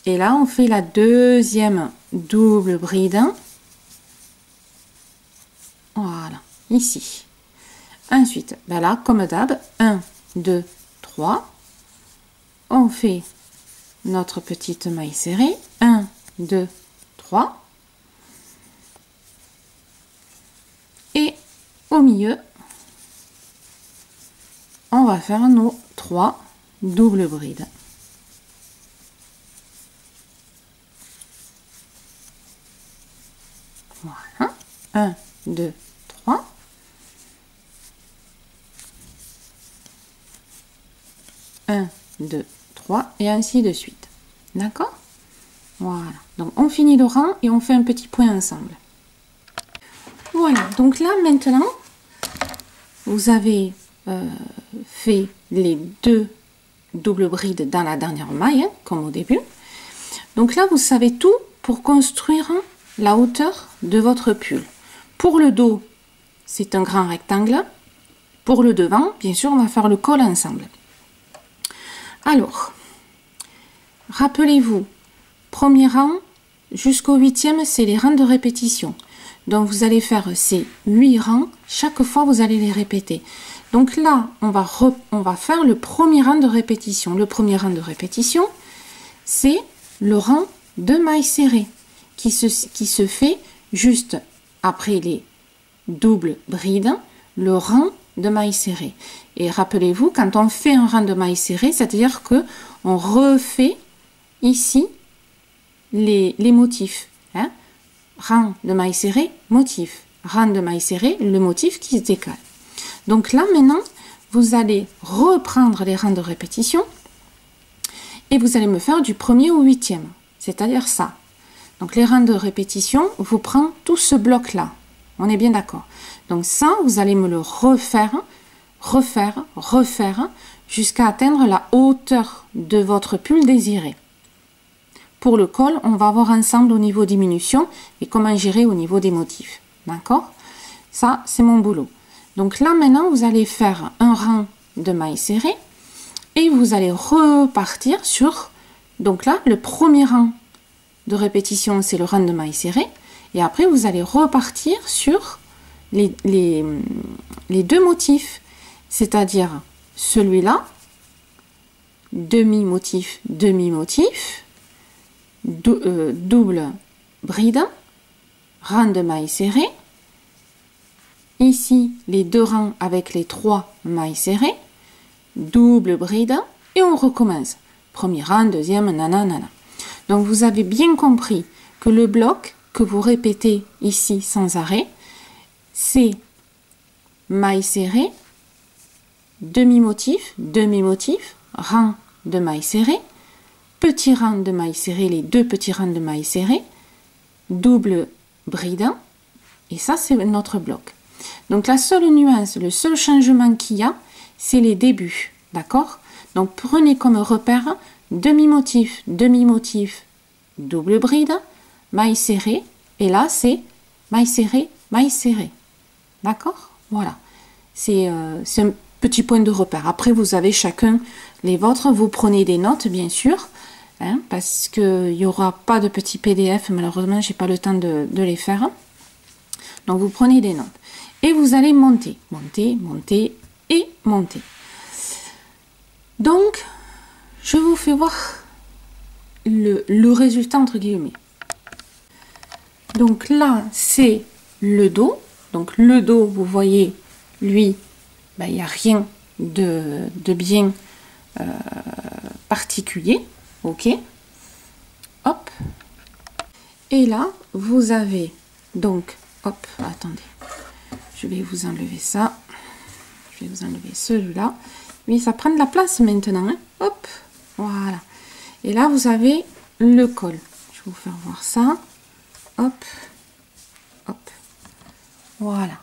et là on fait la deuxième double bride. Voilà, ici. Ensuite, ben là, comme d'hab, 1, 2, 3. On fait notre petite maille serrée. 1, 2, 3. Et au milieu, on va faire nos 3 doubles brides. Voilà. 1, 2, 3. 1, 2, 3 et ainsi de suite. D'accord? Voilà. Donc on finit le rang et on fait un petit point ensemble. Voilà. Donc là maintenant, vous avez fait les 2 doubles brides dans la dernière maille, hein, comme au début. Donc là, vous savez tout pour construire la hauteur de votre pull. Pour le dos, c'est un grand rectangle. Pour le devant, bien sûr, on va faire le col ensemble. Alors, rappelez-vous, premier rang jusqu'au 8e, c'est les rangs de répétition. Donc, vous allez faire ces 8 rangs. Chaque fois, vous allez les répéter. Donc là, on va faire le premier rang de répétition. Le premier rang de répétition, c'est le rang de mailles serrées qui se fait juste après les doubles brides, le rang de mailles serrées. Et rappelez-vous, quand on fait un rang de mailles serrées, c'est-à-dire que on refait ici les motifs. Hein? Rang de mailles serrées, motif. Rang de mailles serrées, le motif qui se décale. Donc là, maintenant, vous allez reprendre les rangs de répétition et vous allez me faire du 1er au 8e, c'est-à-dire ça. Donc les rangs de répétition, vous prenez tout ce bloc-là. On est bien d'accord. Donc ça, vous allez me le refaire, jusqu'à atteindre la hauteur de votre pull désiré. Pour le col, on va voir ensemble au niveau diminution et comment gérer au niveau des motifs. D'accord? Ça, c'est mon boulot. Donc là, maintenant, vous allez faire un rang de mailles serrées et vous allez repartir sur... Donc là, le premier rang de répétition, c'est le rang de mailles serrées. Et après, vous allez repartir sur les 2 motifs, c'est-à-dire celui-là, demi-motif, demi-motif, double bride, rang de mailles serrées. Ici, les 2 rangs avec les 3 mailles serrées, double bride, et on recommence. Premier rang, deuxième, nanana. Donc, vous avez bien compris que le bloc que vous répétez ici sans arrêt, c'est mailles serrées, demi-motif, demi-motif, rang de mailles serrées, petit rang de mailles serrées, les 2 petits rangs de mailles serrées, double bride, et ça, c'est notre bloc. Donc la seule nuance, le seul changement qu'il y a, c'est les débuts, d'accord? Donc prenez comme repère demi-motif, demi-motif, double bride, maille serrée, et là c'est maille serrée, d'accord? Voilà, c'est un petit point de repère. Après vous avez chacun les vôtres, vous prenez des notes bien sûr, hein, parce qu'il n'y aura pas de petits PDF, malheureusement j'ai pas le temps de les faire. Donc vous prenez des notes. Et vous allez monter, monter, monter et monter. Donc, je vous fais voir le résultat entre guillemets. Donc là, c'est le dos. Donc le dos, vous voyez, lui, ben, il n'y a rien de bien particulier. Ok. Hop. Et là, vous avez donc, hop, attendez. Je vais vous enlever ça. Je vais vous enlever celui-là. Oui, ça prend de la place maintenant. Hein. Hop, voilà. Et là, vous avez le col. Je vais vous faire voir ça. Hop, hop. Voilà.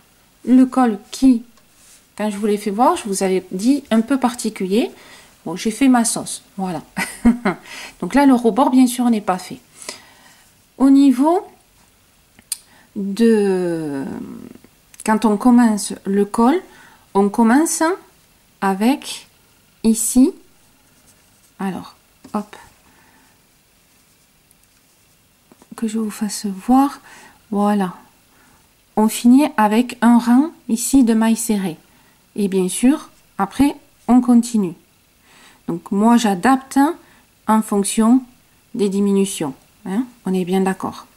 Le col qui, quand je vous l'ai fait voir, je vous avais dit un peu particulier. Bon, j'ai fait ma sauce. Voilà. Donc là, le rebord, bien sûr, n'est pas fait. Au niveau de... Quand on commence le col, on commence avec ici. Alors, hop. Que je vous fasse voir. Voilà. On finit avec un rang ici de mailles serrées. Et bien sûr, après, on continue. Donc, moi, j'adapte en fonction des diminutions. Hein, on est bien d'accord.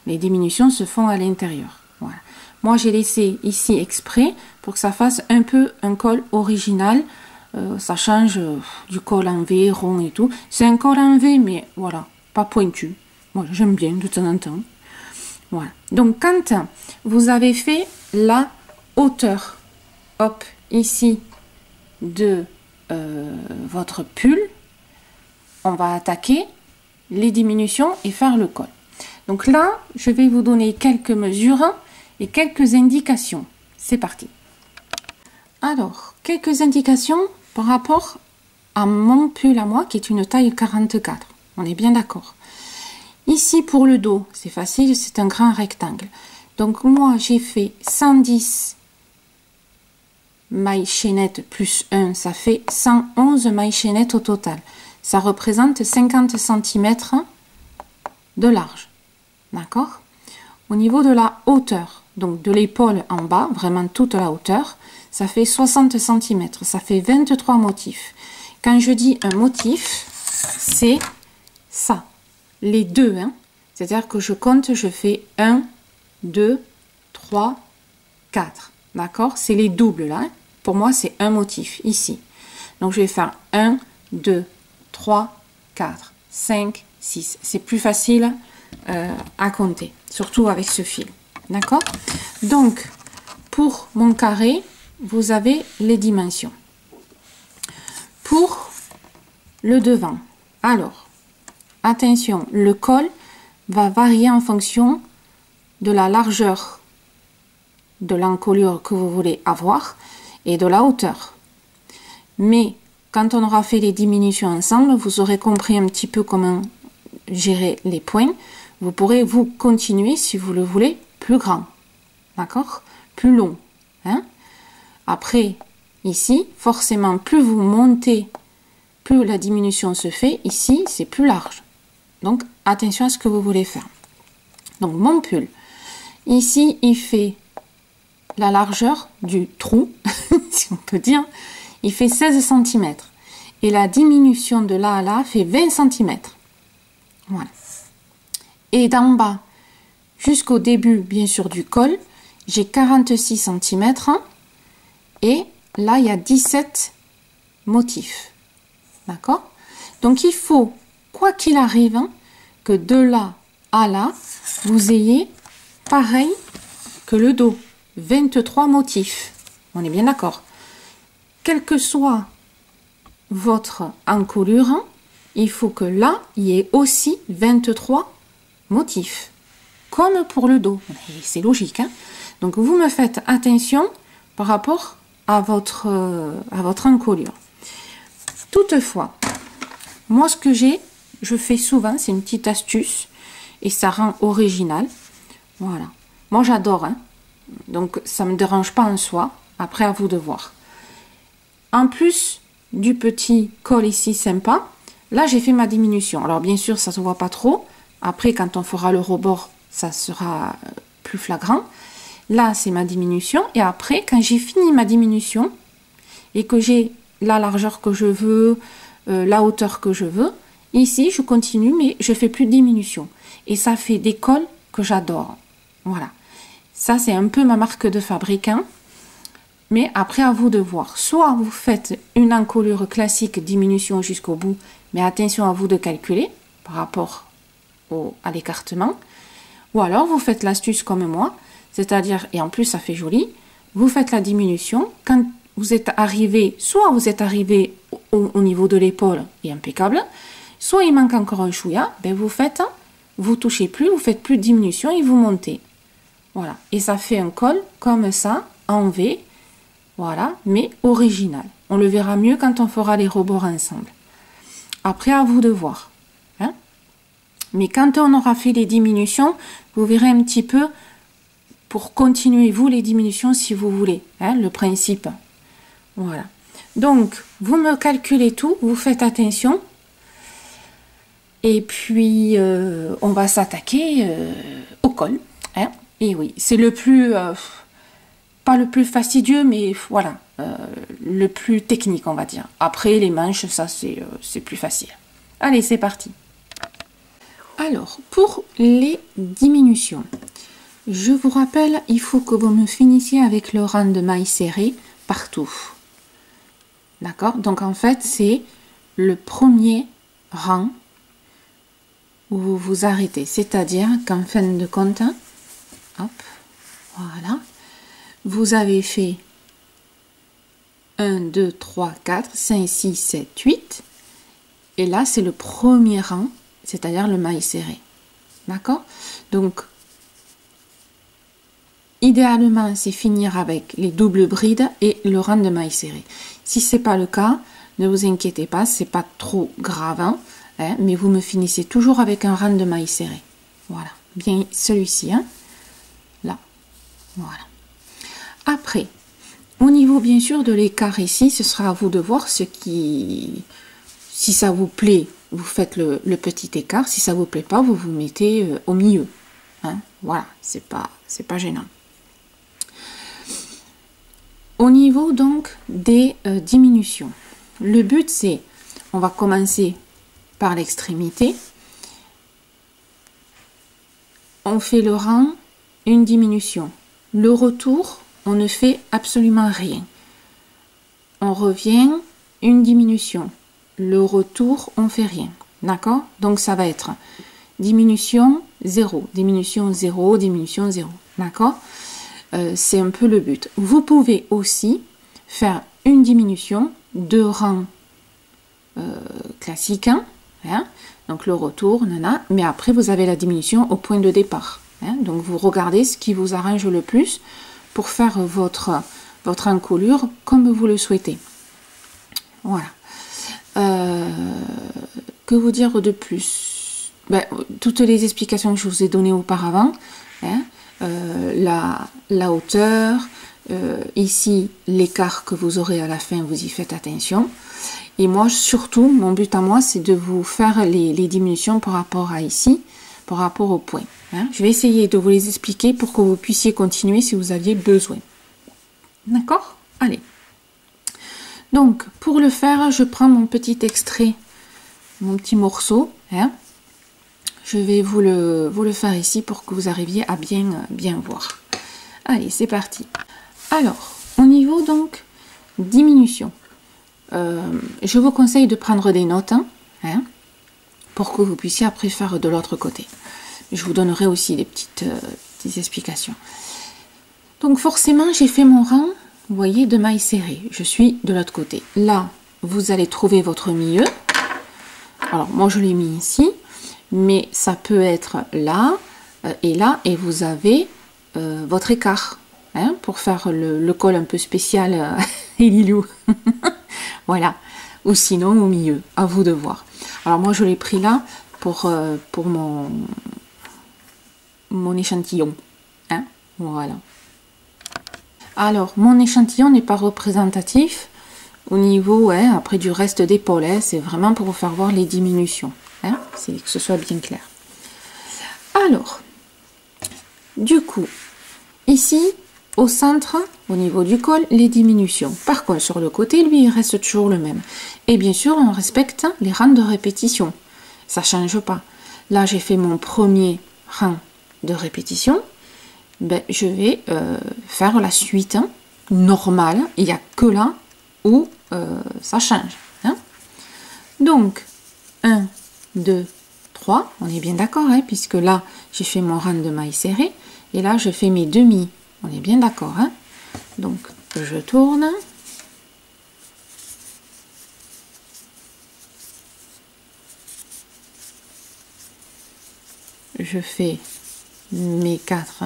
Les diminutions se font à l'intérieur. Voilà. Moi, j'ai laissé ici exprès pour que ça fasse un peu un col original. Ça change du col en V, rond et tout. C'est un col en V, mais voilà, pas pointu. Moi, j'aime bien de temps en temps. Voilà. Donc, quand vous avez fait la hauteur, hop, ici, de votre pull, on va attaquer les diminutions et faire le col. Donc là, je vais vous donner quelques mesures et quelques indications. C'est parti. Alors, quelques indications par rapport à mon pull à moi, qui est une taille 44. On est bien d'accord. Ici, pour le dos, c'est facile, c'est un grand rectangle. Donc moi, j'ai fait 110 mailles chaînettes plus 1, ça fait 111 mailles chaînettes au total. Ça représente 50 cm de large. D'accord? Au niveau de la hauteur, donc de l'épaule en bas, vraiment toute la hauteur, ça fait 60 cm. Ça fait 23 motifs. Quand je dis un motif, c'est ça. Les deux. Hein? C'est-à-dire que je compte, je fais 1, 2, 3, 4. D'accord? C'est les doubles là. Hein? Pour moi, c'est un motif ici. Donc, je vais faire 1, 2, 3, 4, 5, 6. C'est plus facile à compter, surtout avec ce fil. D'accord? Donc, pour mon carré, vous avez les dimensions. Pour le devant, alors, attention, le col va varier en fonction de la largeur de l'encolure que vous voulez avoir et de la hauteur. Mais quand on aura fait les diminutions ensemble, vous aurez compris un petit peu comment gérer les points. Vous pourrez vous continuer, si vous le voulez, plus grand. D'accord? Plus long. Hein? Après, ici, forcément, plus vous montez, plus la diminution se fait. Ici, c'est plus large. Donc, attention à ce que vous voulez faire. Donc, mon pull. Ici, il fait la largeur du trou, si on peut dire. Il fait 16 cm. Et la diminution de là à là fait 20 cm. Voilà. Et d'en bas jusqu'au début, bien sûr, du col, j'ai 46 cm. Et là, il y a 17 motifs. D'accord? Donc, il faut, quoi qu'il arrive, que de là à là, vous ayez pareil que le dos. 23 motifs. On est bien d'accord? Quel que soit votre encolure, il faut que là, il y ait aussi 23 motifs. Comme pour le dos. C'est logique. Hein? Donc, vous me faites attention par rapport à votre encolure. Toutefois, moi, ce que je fais souvent, c'est une petite astuce et ça rend original. Voilà. Moi, j'adore. Hein? Donc, ça ne me dérange pas en soi. Après, à vous de voir. En plus du petit col ici sympa, là, j'ai fait ma diminution. Alors, bien sûr, ça ne se voit pas trop. Après, quand on fera le rebord, ça sera plus flagrant. Là, c'est ma diminution. Et après, quand j'ai fini ma diminution et que j'ai la largeur que je veux, la hauteur que je veux, ici, je continue, mais je fais plus de diminution. Et ça fait des cols que j'adore. Voilà. Ça, c'est un peu ma marque de fabricant. Mais après, à vous de voir. Soit vous faites une encolure classique, diminution jusqu'au bout, mais attention à vous de calculer par rapport à l'écartement. Ou alors, vous faites l'astuce comme moi, c'est-à-dire, et en plus, ça fait joli, vous faites la diminution. Quand vous êtes arrivé, soit vous êtes arrivé au niveau de l'épaule et impeccable, soit il manque encore un chouïa, ben vous touchez plus, vous faites plus de diminution et vous montez. Voilà, et ça fait un col comme ça, en V, voilà, mais original. On le verra mieux quand on fera les rebords ensemble. Après, à vous de voir. Hein. Mais quand on aura fait les diminutions, vous verrez un petit peu, pour continuer, vous, les diminutions, si vous voulez, hein, le principe. Voilà. Donc, vous me calculez tout, vous faites attention. Et puis, on va s'attaquer au col. Hein. Et oui, c'est le plus, pas le plus fastidieux, mais voilà, le plus technique, on va dire. Après, les manches, ça, c'est plus facile. Allez, c'est parti. Alors, pour les diminutions, je vous rappelle, il faut que vous me finissiez avec le rang de mailles serrées partout. D'accord? Donc, en fait, c'est le premier rang où vous vous arrêtez. C'est-à-dire qu'en fin de compte, hop, voilà, vous avez fait 1, 2, 3, 4, 5, 6, 7, 8. Et là, c'est le premier rang, c'est-à-dire le maille serré. D'accord? Donc, idéalement, c'est finir avec les doubles brides et le rang de maille serré. Si ce n'est pas le cas, ne vous inquiétez pas, c'est pas trop grave, hein, mais vous me finissez toujours avec un rang de maille serré. Voilà, bien celui-ci, hein, là, voilà. Après, au niveau bien sûr de l'écart ici, ce sera à vous de voir ce qui, si ça vous plaît, vous faites le petit écart. Si ça vous plaît pas, vous vous mettez au milieu. Hein, voilà, c'est pas gênant. Au niveau donc des diminutions, le but c'est, on va commencer par l'extrémité. On fait le rang, une diminution. Le retour, on ne fait absolument rien. On revient, une diminution. Le retour, on fait rien. D'accord? Donc ça va être diminution 0, diminution 0, diminution 0. D'accord? C'est un peu le but. Vous pouvez aussi faire une diminution de rang classique, hein, donc le retour, nana, mais après vous avez la diminution au point de départ. Hein, donc vous regardez ce qui vous arrange le plus pour faire votre encolure comme vous le souhaitez. Voilà. Que vous dire de plus? Ben, toutes les explications que je vous ai données auparavant, hein, la hauteur, ici l'écart que vous aurez à la fin, vous y faites attention. Et moi surtout, mon but à moi, c'est de vous faire les diminutions par rapport à ici, par rapport au point. Hein. Je vais essayer de vous les expliquer pour que vous puissiez continuer si vous aviez besoin. D'accord? Allez. Donc, pour le faire, je prends mon petit extrait, mon petit morceau. Hein. Je vais vous le faire ici pour que vous arriviez à bien voir. Allez, c'est parti. Alors, au niveau donc diminution, je vous conseille de prendre des notes, hein, pour que vous puissiez après faire de l'autre côté. Je vous donnerai aussi des petites explications. Donc forcément, j'ai fait mon rang, vous voyez, de mailles serrées. Je suis de l'autre côté. Là, vous allez trouver votre milieu. Alors, moi, je l'ai mis ici, mais ça peut être là, et vous avez votre écart, hein, pour faire le col un peu spécial et Lilou. Voilà. Ou sinon, au milieu, à vous de voir. Alors, moi, je l'ai pris là pour mon échantillon. Hein, voilà. Alors, mon échantillon n'est pas représentatif au niveau, hein, après du reste d'épaule. Hein, c'est vraiment pour vous faire voir les diminutions. Hein, c'est que ce soit bien clair. Alors, du coup, ici, au centre, au niveau du col, les diminutions. Par contre, sur le côté, lui, il reste toujours le même. Et bien sûr, on respecte les rangs de répétition. Ça ne change pas. Là, j'ai fait mon premier rang de répétition. Ben, je vais faire la suite normale. Il n'y a que là où ça change. Hein. Donc, 1, 2, 3, on est bien d'accord, hein, puisque là, j'ai fait mon rang de mailles serrées. Et là, je fais mes demi. On est bien d'accord. Hein. Donc je tourne. Je fais mes 4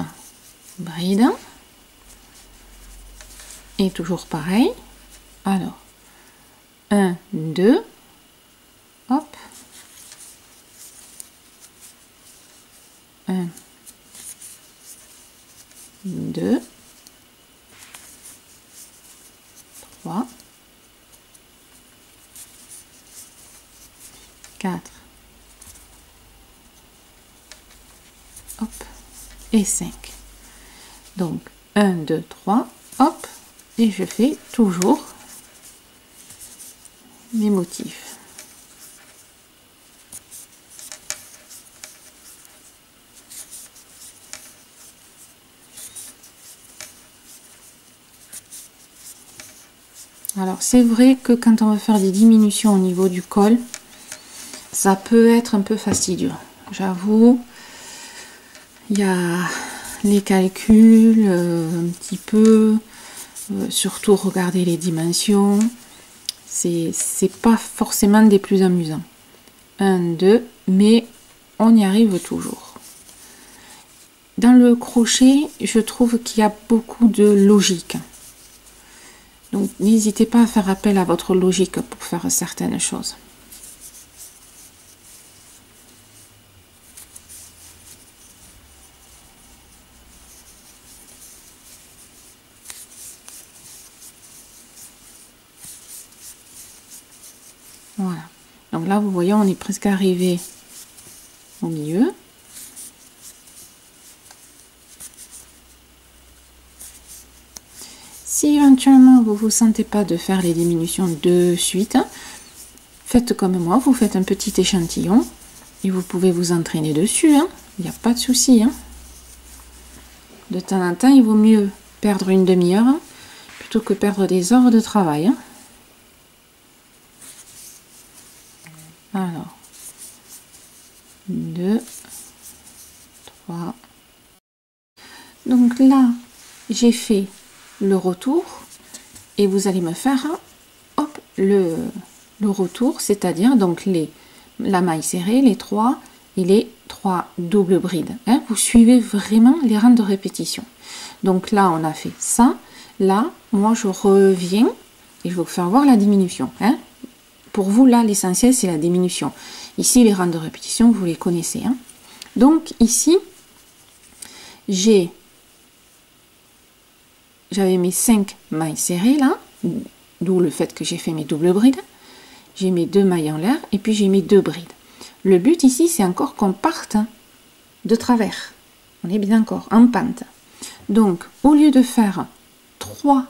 brides. Et toujours pareil. Alors, 1, 2, hop. 1, 2, 3, 4, hop, et 5. Donc, 1, 2, 3, hop, et je fais toujours mes motifs. Alors c'est vrai que quand on va faire des diminutions au niveau du col, ça peut être un peu fastidieux. J'avoue, il y a les calculs un petit peu, surtout regarder les dimensions. C'est pas forcément des plus amusants. 1, 2, mais on y arrive toujours. Dans le crochet, je trouve qu'il y a beaucoup de logique. Donc, n'hésitez pas à faire appel à votre logique pour faire certaines choses. Voilà. Donc là, vous voyez, on est presque arrivé au milieu. Si éventuellement vous ne vous sentez pas de faire les diminutions de suite, faites comme moi, vous faites un petit échantillon et vous pouvez vous entraîner dessus, hein. Il n'y a pas de souci. Hein. De temps en temps, il vaut mieux perdre une demi-heure hein, plutôt que perdre des heures de travail. Hein. Alors, 2, 3. Donc là, j'ai fait le retour et vous allez me faire hop, le retour, c'est-à-dire donc la maille serrée, les 3 et les 3 doubles brides. Hein. Vous suivez vraiment les rangs de répétition. Donc là, on a fait ça. Là, moi, je reviens et je vais vous faire voir la diminution. Hein. Pour vous, là, l'essentiel, c'est la diminution. Ici, les rangs de répétition, vous les connaissez. Hein. Donc ici, j'avais mes 5 mailles serrées là, d'où le fait que j'ai fait mes doubles brides. J'ai mes 2 mailles en l'air et puis j'ai mes 2 brides. Le but ici, c'est encore qu'on parte de travers. On est bien d'accord, en pente. Donc, au lieu de faire 3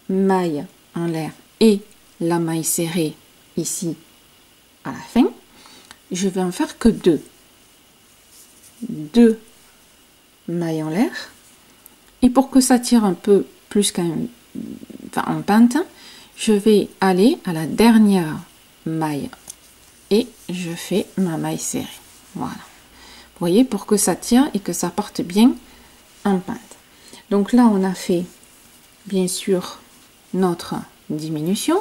mailles en l'air et la maille serrée ici à la fin, je vais en faire que 2. 2 mailles en l'air. Et pour que ça tire un peu plus en pente, je vais aller à la dernière maille et je fais ma maille serrée. Voilà. Vous voyez, pour que ça tire et que ça parte bien en pente. Donc là, on a fait, bien sûr, notre diminution.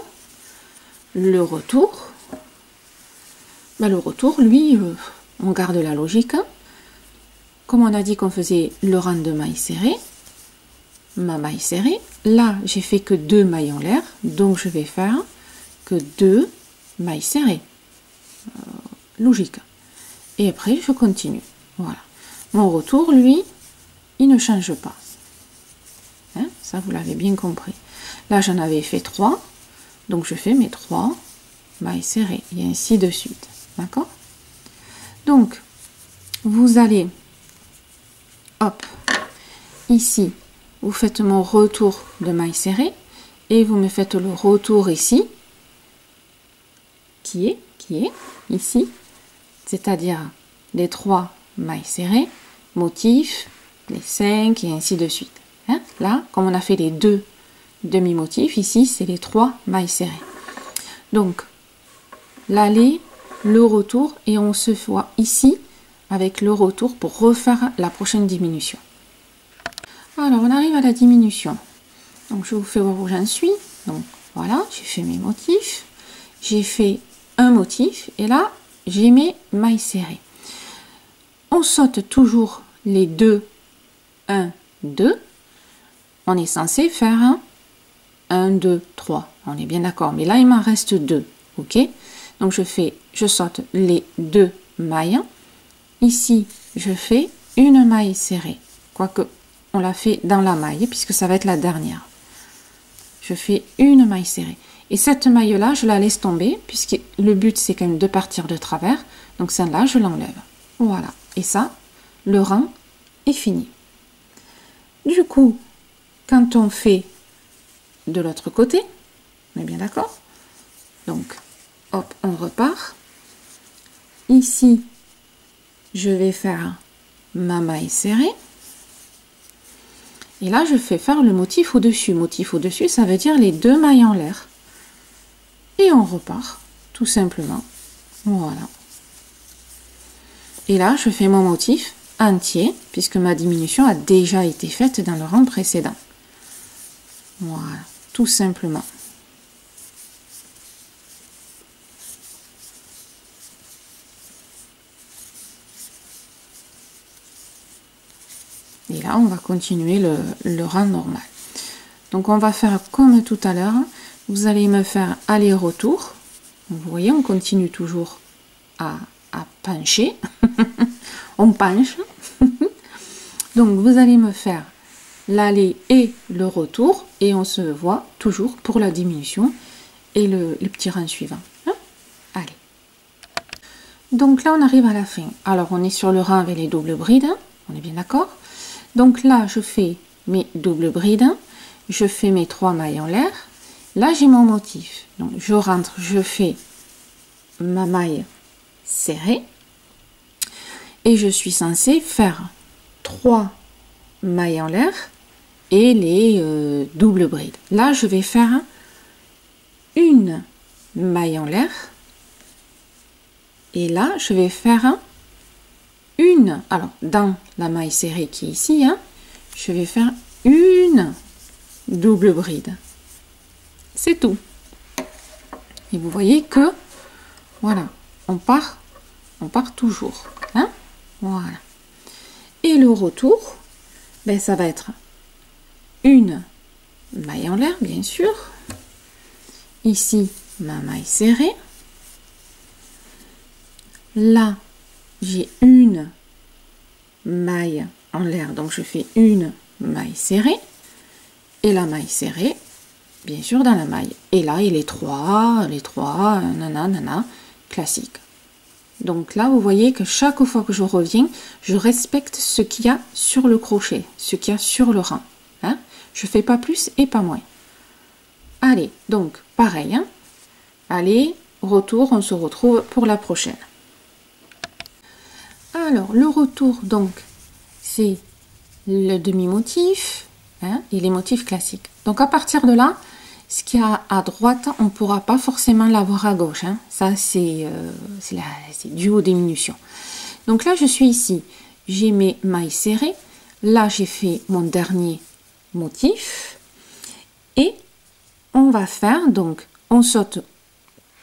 Le retour. Ben, le retour, lui, on garde la logique. Comme on a dit qu'on faisait le rang de mailles serrées, ma maille serrée. Là, j'ai fait que 2 mailles en l'air, donc je vais faire que 2 mailles serrées. Logique. Et après, je continue. Voilà. Mon retour, lui, il ne change pas. Hein, ça, vous l'avez bien compris. Là, j'en avais fait 3, donc je fais mes 3 mailles serrées, et ainsi de suite. D'accord? Donc, vous allez, hop, ici, vous faites mon retour de maille serrée et vous me faites le retour ici qui est ici, c'est-à-dire les 3 mailles serrées, motifs, les 5 et ainsi de suite. Hein? Là, comme on a fait les 2 demi-motifs, ici c'est les 3 mailles serrées. Donc l'aller, le retour et on se voit ici avec le retour pour refaire la prochaine diminution. Alors, on arrive à la diminution. Donc je vous fais voir où j'en suis. Donc voilà, j'ai fait mes motifs. J'ai fait un motif et là j'ai mes mailles serrées. On saute toujours les deux, 1, 2. On est censé faire un 1, 2, 3. On est bien d'accord. Mais là il m'en reste 2. Ok? Donc je saute les 2 mailles. Ici je fais une maille serrée. Quoique on l'a fait dans la maille puisque ça va être la dernière. Je fais une maille serrée. Et cette maille-là, je la laisse tomber, puisque le but, c'est quand même de partir de travers. Donc celle-là, je l'enlève. Voilà. Et ça, le rang est fini. Du coup, quand on fait de l'autre côté, on est bien d'accord? Donc, hop, on repart. Ici, je vais faire ma maille serrée. Et là, je fais faire le motif au-dessus. Motif au-dessus, ça veut dire les 2 mailles en l'air. Et on repart, tout simplement. Voilà. Et là, je fais mon motif entier, puisque ma diminution a déjà été faite dans le rang précédent. Voilà, tout simplement. Et là, on va continuer le rang normal. Donc, on va faire comme tout à l'heure. Vous allez me faire aller-retour. Vous voyez, on continue toujours à pencher. On penche. Donc, vous allez me faire l'aller et le retour. Et on se voit toujours pour la diminution et le petit rang suivant. Hein? Allez. Donc là, on arrive à la fin. Alors, on est sur le rang avec les doubles brides. Hein? On est bien d'accord? Donc là, je fais mes doubles brides. Je fais mes 3 mailles en l'air. Là, j'ai mon motif. Donc, je rentre, je fais ma maille serrée. Et je suis censée faire 3 mailles en l'air et les doubles brides. Là, je vais faire une maille en l'air. Et là, je vais faire une. Alors, dans la maille serrée qui est ici, hein, je vais faire une double bride. C'est tout. Et vous voyez que, voilà, on part toujours. Hein? Voilà. Et le retour, ben, ça va être une maille en l'air, bien sûr. Ici, ma maille serrée. Là, j'ai une maille en l'air, donc je fais une maille serrée. Et la maille serrée, bien sûr, dans la maille. Et là, il est 3, nanana, classique. Donc là, vous voyez que chaque fois que je reviens, je respecte ce qu'il y a sur le crochet, ce qu'il y a sur le rang. Hein? Je ne fais pas plus et pas moins. Allez, donc, pareil. Hein? Allez, retour, on se retrouve pour la prochaine. Alors, le retour, donc, c'est le demi-motif, hein, et les motifs classiques. Donc, à partir de là, ce qu'il y a à droite, on ne pourra pas forcément l'avoir à gauche. Hein. Ça, c'est dû aux diminutions. Donc là, je suis ici. J'ai mes mailles serrées. Là, j'ai fait mon dernier motif. Et on va faire, donc, on saute.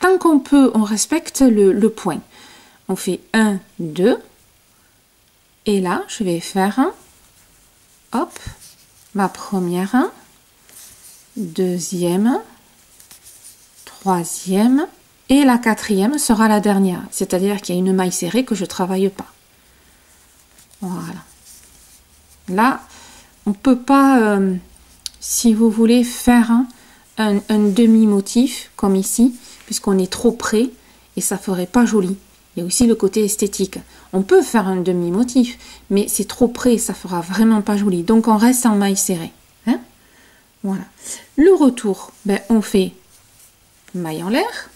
Tant qu'on peut, on respecte le point. On fait 1, 2. Et là, je vais faire hop, ma première, deuxième, troisième et la quatrième sera la dernière. C'est-à-dire qu'il y a une maille serrée que je ne travaille pas. Voilà. Là, on ne peut pas, si vous voulez, faire un demi-motif comme ici, puisqu'on est trop près et ça ne ferait pas joli. Il y a aussi le côté esthétique. On peut faire un demi-motif, mais c'est trop près, ça fera vraiment pas joli. Donc on reste en maille serrée. Hein? Voilà. Le retour, ben, on fait maille en l'air.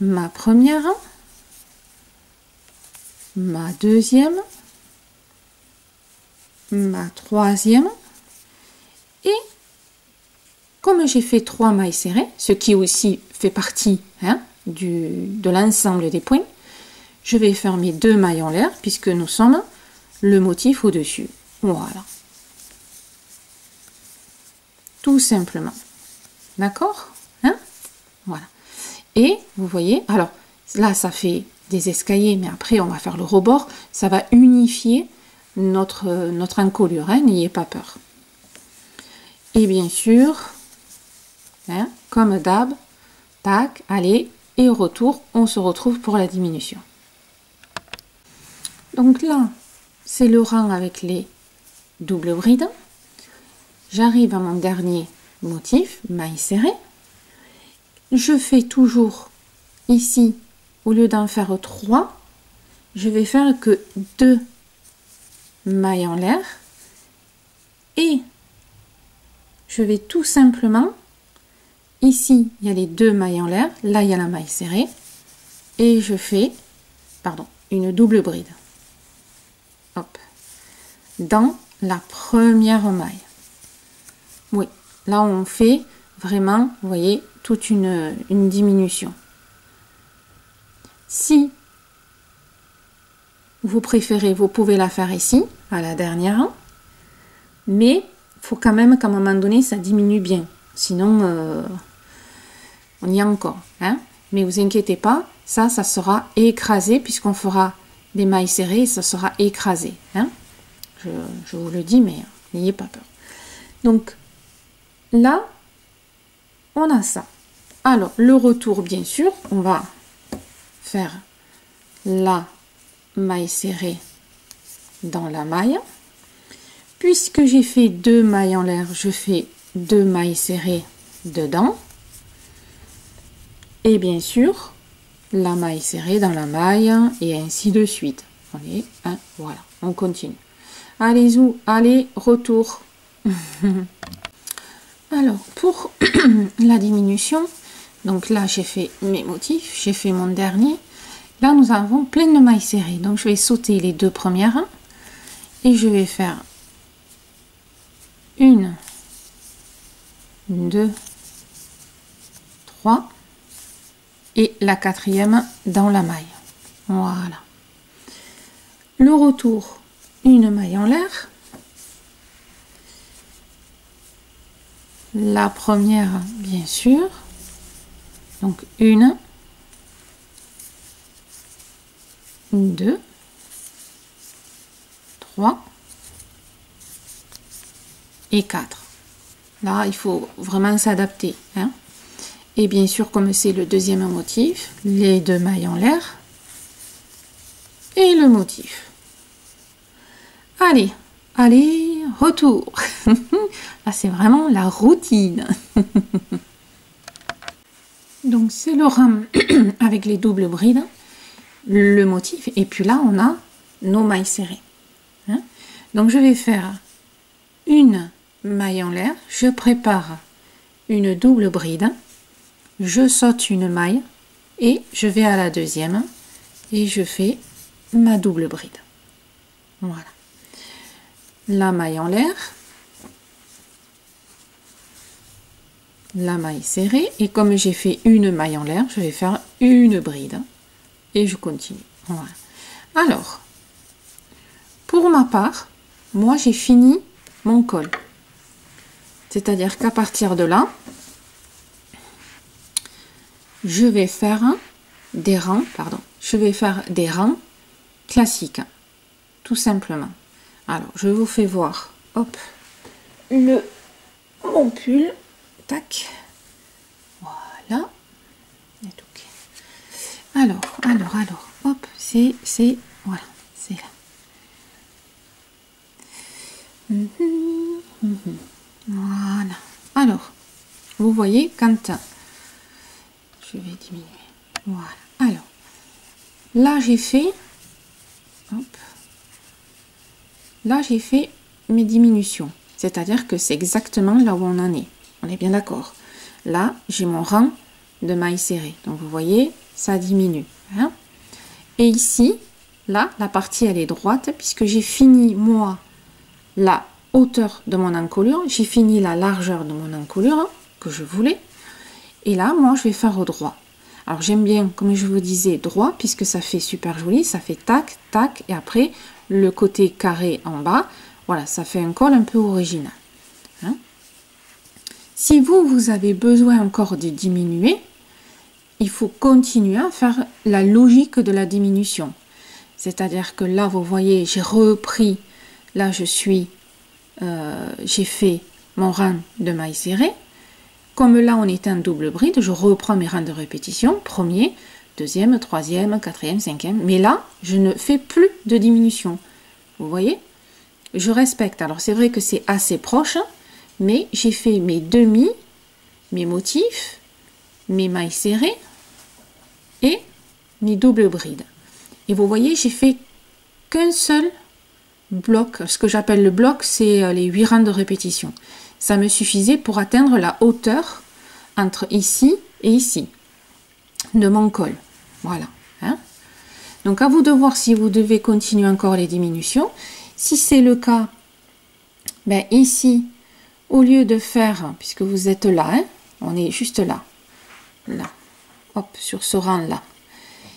Ma première, ma deuxième, ma troisième et comme j'ai fait 3 mailles serrées, ce qui aussi fait partie hein, de l'ensemble des points, je vais faire mes 2 mailles en l'air puisque nous sommes le motif au-dessus. Voilà. Tout simplement. D'accord, hein? Voilà. Et vous voyez, alors là, ça fait des escaliers, mais après, on va faire le rebord. Ça va unifier notre encolure, hein, n'ayez pas peur. Et bien sûr, hein, comme d'hab, tac, allez, et au retour, on se retrouve pour la diminution. Donc là, c'est le rang avec les doubles brides. J'arrive à mon dernier motif, maille serrée. Je fais toujours ici, au lieu d'en faire 3, je vais faire que 2 mailles en l'air et je vais tout simplement, ici il y a les 2 mailles en l'air, là il y a la maille serrée et je fais, pardon, une double bride. Hop, dans la première maille. Oui, là on fait vraiment, vous voyez, toute une diminution. Si vous préférez, vous pouvez la faire ici, à la dernière, mais il faut quand même qu'à un moment donné, ça diminue bien. Sinon, on y est encore. Hein? Mais vous inquiétez pas, ça sera écrasé, puisqu'on fera des mailles serrées, ça sera écrasé. Hein? Je vous le dis, mais n'ayez pas peur. Donc, là, on a ça. Alors, le retour, bien sûr, on va faire la maille serrée dans la maille. Puisque j'ai fait 2 mailles en l'air, je fais 2 mailles serrées dedans. Et bien sûr, la maille serrée dans la maille, et ainsi de suite. Allez, hein, voilà, on continue. Allez-y, allez, retour. Alors, pour la diminution, donc là, j'ai fait mes motifs, j'ai fait mon dernier. Là, nous avons plein de mailles serrées. Donc, je vais sauter les 2 premières et je vais faire 1, 2, 3 et la 4e dans la maille. Voilà. Le retour, une maille en l'air. La première, bien sûr. Donc 1, 2, 3 et 4. Là, il faut vraiment s'adapter. Hein. Et bien sûr, comme c'est le deuxième motif, les 2 mailles en l'air et le motif. Allez, allez, retour. Là, c'est vraiment la routine. Donc, c'est le rang avec les doubles brides, le motif, et puis là, on a nos mailles serrées. Hein. Donc, je vais faire une maille en l'air, je prépare une double bride, je saute une maille et je vais à la deuxième et je fais ma double bride. Voilà. La maille en l'air, la maille serrée, et comme j'ai fait une maille en l'air, je vais faire une bride et je continue. Voilà. Alors, pour ma part, moi j'ai fini mon col. C'est-à-dire qu'à partir de là, je vais faire des rangs, je vais faire des rangs classiques, tout simplement. Alors, je vous fais voir, hop, mon pull, tac, voilà, et ok. Alors, hop, c'est, voilà, c'est là. Voilà. Alors, vous voyez, quand je vais diminuer, voilà. Alors, là, j'ai fait, hop, là, j'ai fait mes diminutions. C'est-à-dire que c'est exactement là où on en est. On est bien d'accord. Là, j'ai mon rang de mailles serrées. Donc, vous voyez, ça diminue. Hein. Et ici, là, la partie, elle est droite, puisque j'ai fini, moi, la hauteur de mon encolure. J'ai fini la largeur de mon encolure que je voulais. Et là, moi, je vais faire au droit. Alors, j'aime bien, comme je vous disais, droit, puisque ça fait super joli. Ça fait tac, tac, et après, le côté carré en bas, Voilà, ça fait un col un peu original. Hein. Si vous avez besoin encore de diminuer, il faut continuer à faire la logique de la diminution. C'est-à-dire que là, vous voyez, j'ai repris, là j'ai fait mon rang de mailles serrées. Comme là, on est en double bride, je reprends mes rangs de répétition, premier, deuxième, troisième, quatrième, cinquième. Mais là, je ne fais plus de diminution. Vous voyez? Je respecte. Alors, c'est vrai que c'est assez proche, mais j'ai fait mes demi, mes motifs, mes mailles serrées et mes doubles brides. Et vous voyez, j'ai fait qu'un seul bloc. Ce que j'appelle le bloc, c'est les 8 rangs de répétition. Ça me suffisait pour atteindre la hauteur entre ici et ici de mon col. Voilà. Hein. Donc, à vous de voir si vous devez continuer encore les diminutions. Si c'est le cas, ben ici, au lieu de faire, puisque vous êtes là, hein, on est juste là, là, hop, sur ce rang-là.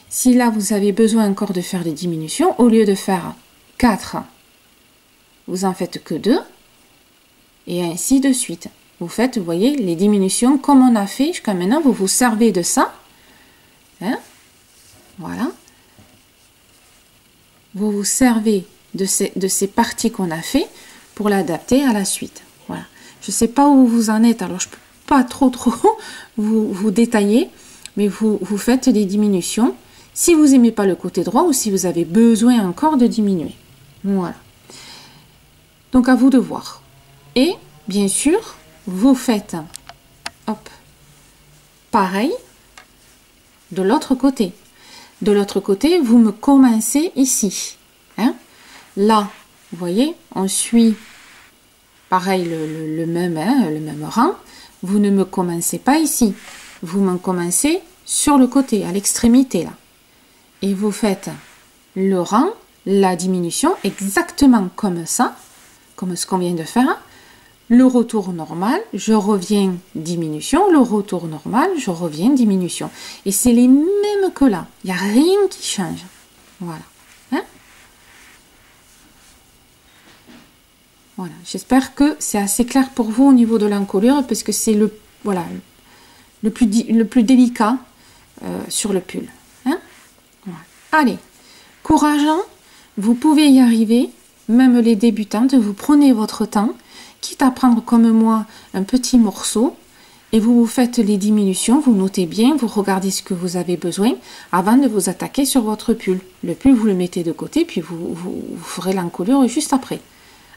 Si là, vous avez besoin encore de faire des diminutions, au lieu de faire 4, vous en faites que 2, et ainsi de suite. Vous faites, vous voyez, les diminutions comme on a fait jusqu'à maintenant, vous vous servez de ça. Hein, voilà. Vous vous servez de ces parties qu'on a fait pour l'adapter à la suite. Voilà. Je ne sais pas où vous en êtes, alors je ne peux pas trop vous détailler, mais vous faites des diminutions. Si vous n'aimez pas le côté droit ou si vous avez besoin encore de diminuer. Voilà. Donc, à vous de voir. Et, bien sûr, vous faites, hop, pareil, de l'autre côté. De l'autre côté, vous me commencez ici. Hein? Là, vous voyez, on suit, pareil, le même rang. Vous ne me commencez pas ici. Vous me commencez sur le côté, à l'extrémité, là. Et vous faites le rang, la diminution, exactement comme ça, comme ce qu'on vient de faire. Le retour normal, je reviens diminution, le retour normal, je reviens diminution. Et c'est les mêmes que là, il n'y a rien qui change. Voilà. Hein? Voilà, j'espère que c'est assez clair pour vous au niveau de l'encolure, parce que c'est le plus délicat sur le pull. Hein? Voilà. Allez, courage, vous pouvez y arriver, même les débutantes, vous prenez votre temps, quitte à prendre comme moi un petit morceau, et vous faites les diminutions, vous notez bien, vous regardez ce que vous avez besoin avant de vous attaquer sur votre pull. Le pull, vous le mettez de côté, puis vous ferez l'encolure juste après.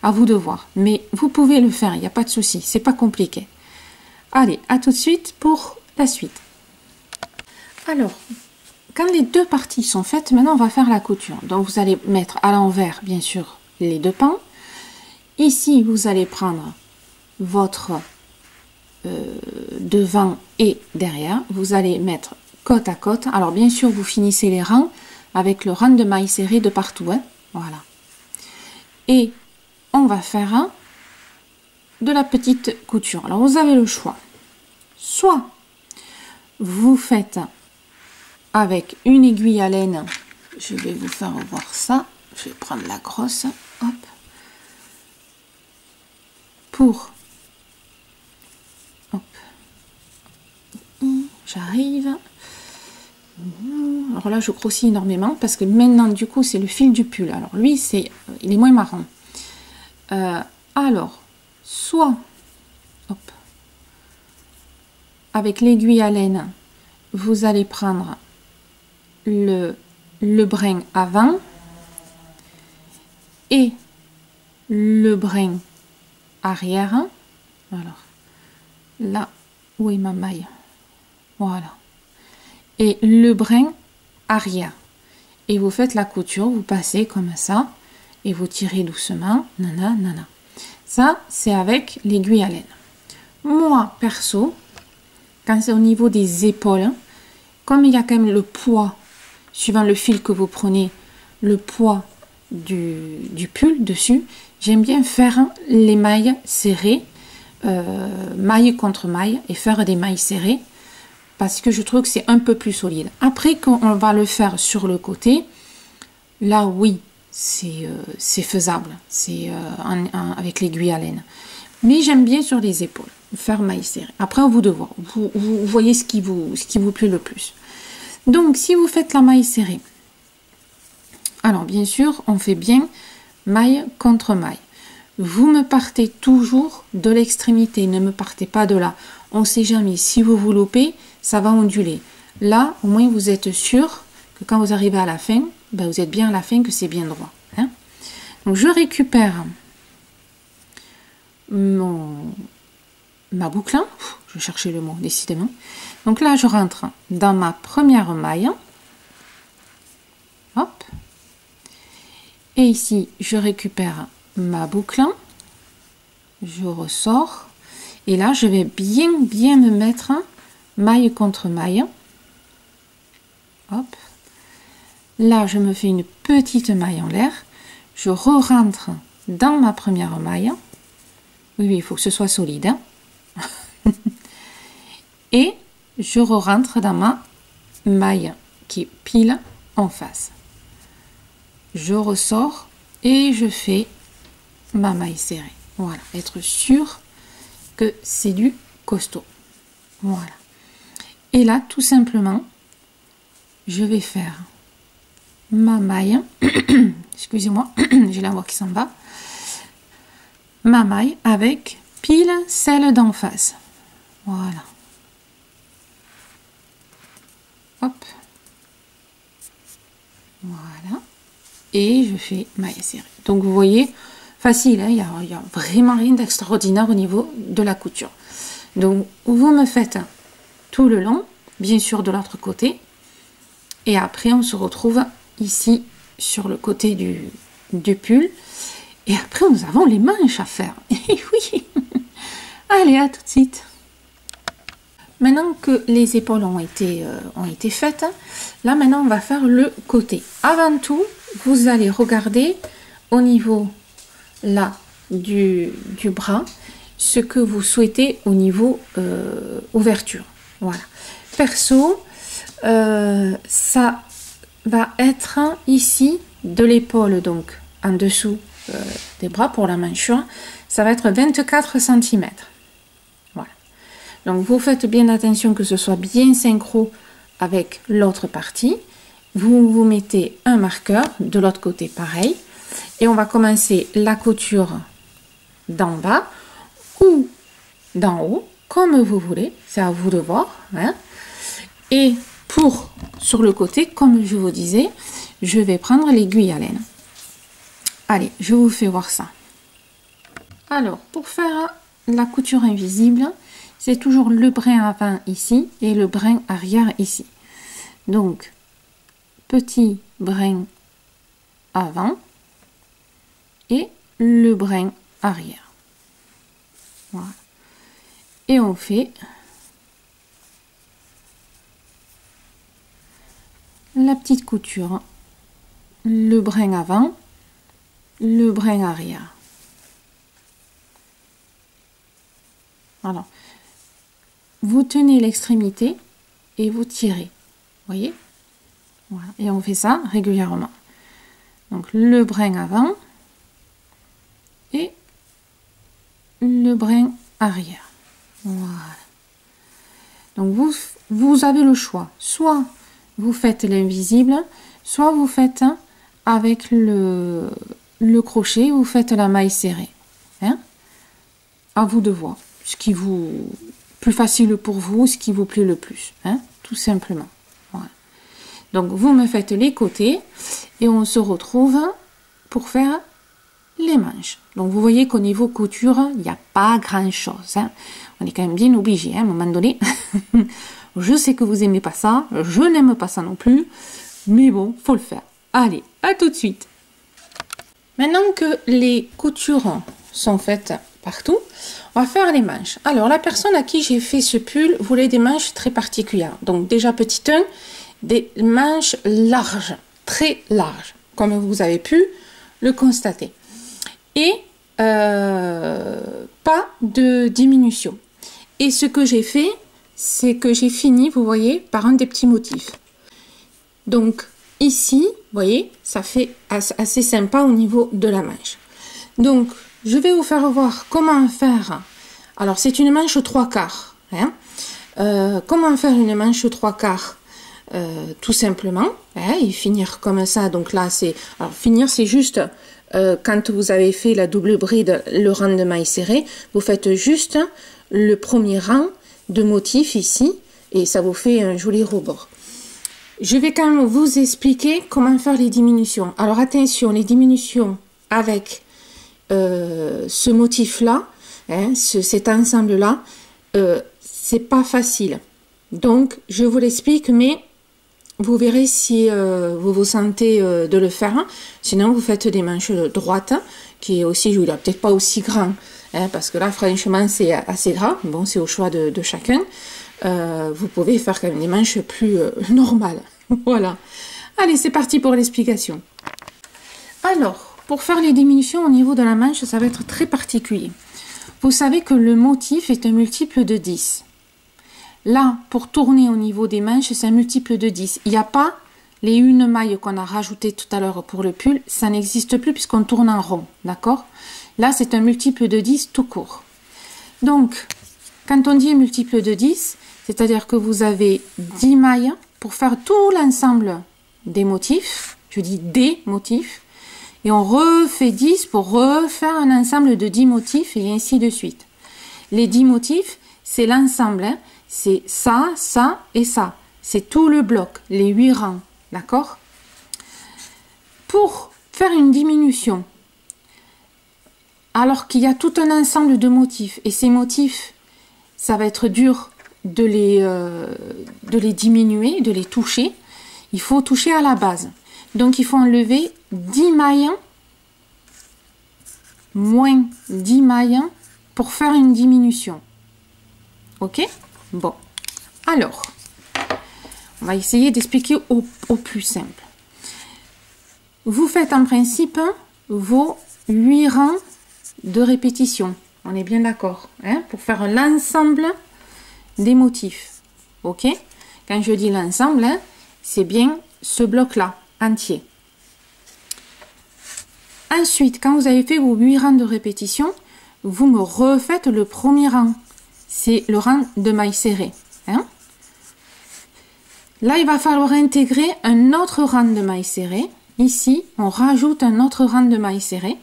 À vous de voir. Mais vous pouvez le faire, il n'y a pas de souci, c'est pas compliqué. Allez, à tout de suite pour la suite. Alors, quand les deux parties sont faites, maintenant on va faire la couture. Donc vous allez mettre à l'envers, bien sûr, les deux pans. Ici, vous allez prendre votre devant et derrière. Vous allez mettre côte à côte. Alors, bien sûr, vous finissez les rangs avec le rang de mailles serrées de partout. Hein. Voilà. Et on va faire de la petite couture. Alors, vous avez le choix. Soit vous faites avec une aiguille à laine. Je vais vous faire voir ça. Je vais prendre la grosse. Hop. Pour, hop, j'arrive. Alors là, je grossis énormément parce que maintenant, du coup, c'est le fil du pull. Alors lui, il est moins marrant. Alors, soit, hop, avec l'aiguille à laine, vous allez prendre le brin avant et le brin arrière. Alors là où est ma maille, voilà, et le brin arrière, et vous faites la couture, vous passez comme ça et vous tirez doucement, nana nana. Ça c'est avec l'aiguille à laine. Moi perso, quand c'est au niveau des épaules, comme il y a quand même le poids, suivant le fil que vous prenez, le poids du pull dessus, j'aime bien faire les mailles serrées, maille contre maille, et faire des mailles serrées, parce que je trouve que c'est un peu plus solide. Après, quand on va le faire sur le côté, là oui, c'est faisable, c'est avec l'aiguille à laine. Mais j'aime bien sur les épaules, faire maille serrée. Après, à vous de voir, vous voyez ce qui vous plaît le plus. Donc, si vous faites la maille serrée, alors bien sûr, on fait bien maille contre maille. Vous me partez toujours de l'extrémité, ne me partez pas de là. On ne sait jamais, si vous vous loupez, ça va onduler. Là, au moins, vous êtes sûr que quand vous arrivez à la fin, ben, vous êtes bien à la fin, que c'est bien droit. Hein. Donc, je récupère ma boucle. Je cherchais le mot, décidément. Donc là, je rentre dans ma première maille. Hop. Et ici, je récupère ma boucle. Je ressors. Et là, je vais bien me mettre maille contre maille. Hop. Là, je me fais une petite maille en l'air. Je re-rentre dans ma première maille. Oui, il faut que ce soit solide. Hein. Et je re-rentre dans ma maille qui est pile en face. Je ressors et je fais ma maille serrée. Voilà, être sûr que c'est du costaud. Voilà. Et là, tout simplement, je vais faire ma maille. Excusez-moi, j'ai la voix qui s'en va. Ma maille avec pile celle d'en face. Voilà. Hop. Voilà. Et je fais maille serrée. Donc vous voyez, facile, hein, il y a vraiment rien d'extraordinaire au niveau de la couture. Donc vous me faites tout le long, bien sûr de l'autre côté. Et après on se retrouve ici sur le côté du pull. Et après nous avons les manches à faire. Et oui. Allez, à tout de suite. Maintenant que les épaules ont été faites, là maintenant on va faire le côté. Avant tout, vous allez regarder au niveau là du bras ce que vous souhaitez au niveau ouverture. Voilà. Perso, ça va être ici de l'épaule, donc en dessous des bras pour la manchure, ça va être 24 cm. Voilà. Donc vous faites bien attention que ce soit bien synchro avec l'autre partie. Vous mettez un marqueur, de l'autre côté pareil. Et on va commencer la couture d'en bas ou d'en haut, comme vous voulez. C'est à vous de voir. Hein. Et sur le côté, comme je vous disais, je vais prendre l'aiguille à laine. Allez, je vous fais voir ça. Alors, pour faire la couture invisible, c'est toujours le brin avant ici et le brin arrière ici. Donc, petit brin avant et le brin arrière. Voilà. Et on fait la petite couture, le brin avant, le brin arrière. Alors, vous tenez l'extrémité et vous tirez. Voyez? Voilà. Et on fait ça régulièrement. Donc le brin avant et le brin arrière. Voilà. Donc vous avez le choix. Soit vous faites l'invisible, soit vous faites avec le crochet, vous faites la maille serrée. Hein? À vous de voir. Ce qui vous plus facile pour vous, ce qui vous plaît le plus. Hein? Tout simplement. Voilà. Donc vous me faites les côtés et on se retrouve pour faire les manches. Donc vous voyez qu'au niveau couture, il n'y a pas grand chose. Hein. On est quand même bien obligé hein, à un moment donné. Je sais que vous aimez pas ça, je n'aime pas ça non plus, mais bon, faut le faire. Allez, à tout de suite. Maintenant que les coutures sont faites partout, on va faire les manches. Alors la personne à qui j'ai fait ce pull voulait des manches très particulières. Donc déjà petit 1, des manches larges, très larges, comme vous avez pu le constater. Et pas de diminution. Et ce que j'ai fait, c'est que j'ai fini, vous voyez, par un des petits motifs. Donc ici, voyez, ça fait assez sympa au niveau de la manche. Donc, je vais vous faire voir comment faire. Alors, c'est une manche 3/4. Hein. Comment faire une manche 3/4 tout simplement, hein, et finir comme ça. Donc là, alors finir, c'est juste quand vous avez fait la double bride, le rang de mailles serrées, vous faites juste le premier rang de motif ici, et ça vous fait un joli rebord. Je vais quand même vous expliquer comment faire les diminutions. Alors attention, les diminutions avec ce motif-là, hein, cet ensemble-là, c'est pas facile. Donc, je vous l'explique, mais vous verrez si vous vous sentez de le faire. Sinon, vous faites des manches droites, qui est aussi, je ne dirais peut-être pas aussi grand, hein, parce que là, franchement, c'est assez gras. Bon, c'est au choix de chacun. Vous pouvez faire quand même des manches plus normales. Voilà. Allez, c'est parti pour l'explication. Alors, pour faire les diminutions au niveau de la manche, ça va être très particulier. Vous savez que le motif est un multiple de 10. Là, pour tourner au niveau des manches, c'est un multiple de 10. Il n'y a pas les une maille qu'on a rajoutées tout à l'heure pour le pull. Ça n'existe plus puisqu'on tourne en rond. D'accord? Là, c'est un multiple de 10 tout court. Donc, quand on dit un multiple de 10, c'est-à-dire que vous avez 10 mailles pour faire tout l'ensemble des motifs. Je dis des motifs. Et on refait 10 pour refaire un ensemble de 10 motifs et ainsi de suite. Les 10 motifs, c'est l'ensemble. Hein. C'est ça, ça et ça. C'est tout le bloc, les 8 rangs. D'accord? Pour faire une diminution, alors qu'il y a tout un ensemble de motifs, et ces motifs, ça va être dur de les diminuer, de les toucher, il faut toucher à la base. Donc, il faut enlever 10 mailles, moins 10 mailles, pour faire une diminution. Ok? Bon. Alors, on va essayer d'expliquer au plus simple. Vous faites en principe vos 8 rangs de répétition. On est bien d'accord, hein? Pour faire l'ensemble des motifs. Ok? Quand je dis l'ensemble, hein, c'est bien ce bloc-là, entier. Ensuite, quand vous avez fait vos 8 rangs de répétition, vous me refaites le premier rang. C'est le rang de mailles serrées. Hein? Là, il va falloir intégrer un autre rang de mailles serrées. Ici, on rajoute un autre rang de mailles serrées.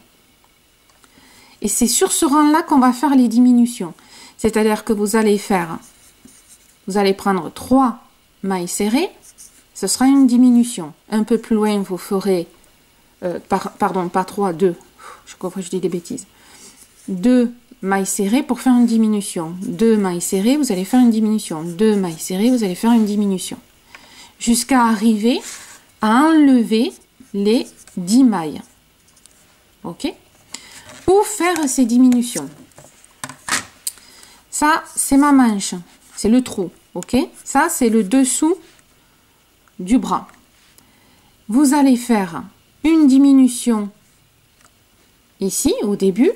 Et c'est sur ce rang-là qu'on va faire les diminutions. C'est-à-dire que vous allez prendre 3 mailles serrées. Ce sera une diminution. Un peu plus loin, vous ferez... pardon, pas 3, 2. Je dis des bêtises. 2 mailles serrées pour faire une diminution. 2 mailles serrées, vous allez faire une diminution. 2 mailles serrées, vous allez faire une diminution. Jusqu'à arriver à enlever les 10 mailles. Ok? Pour faire ces diminutions. Ça, c'est ma manche. C'est le trou. Ok? Ça, c'est le dessous du bras. Vous allez faire une diminution ici, au début.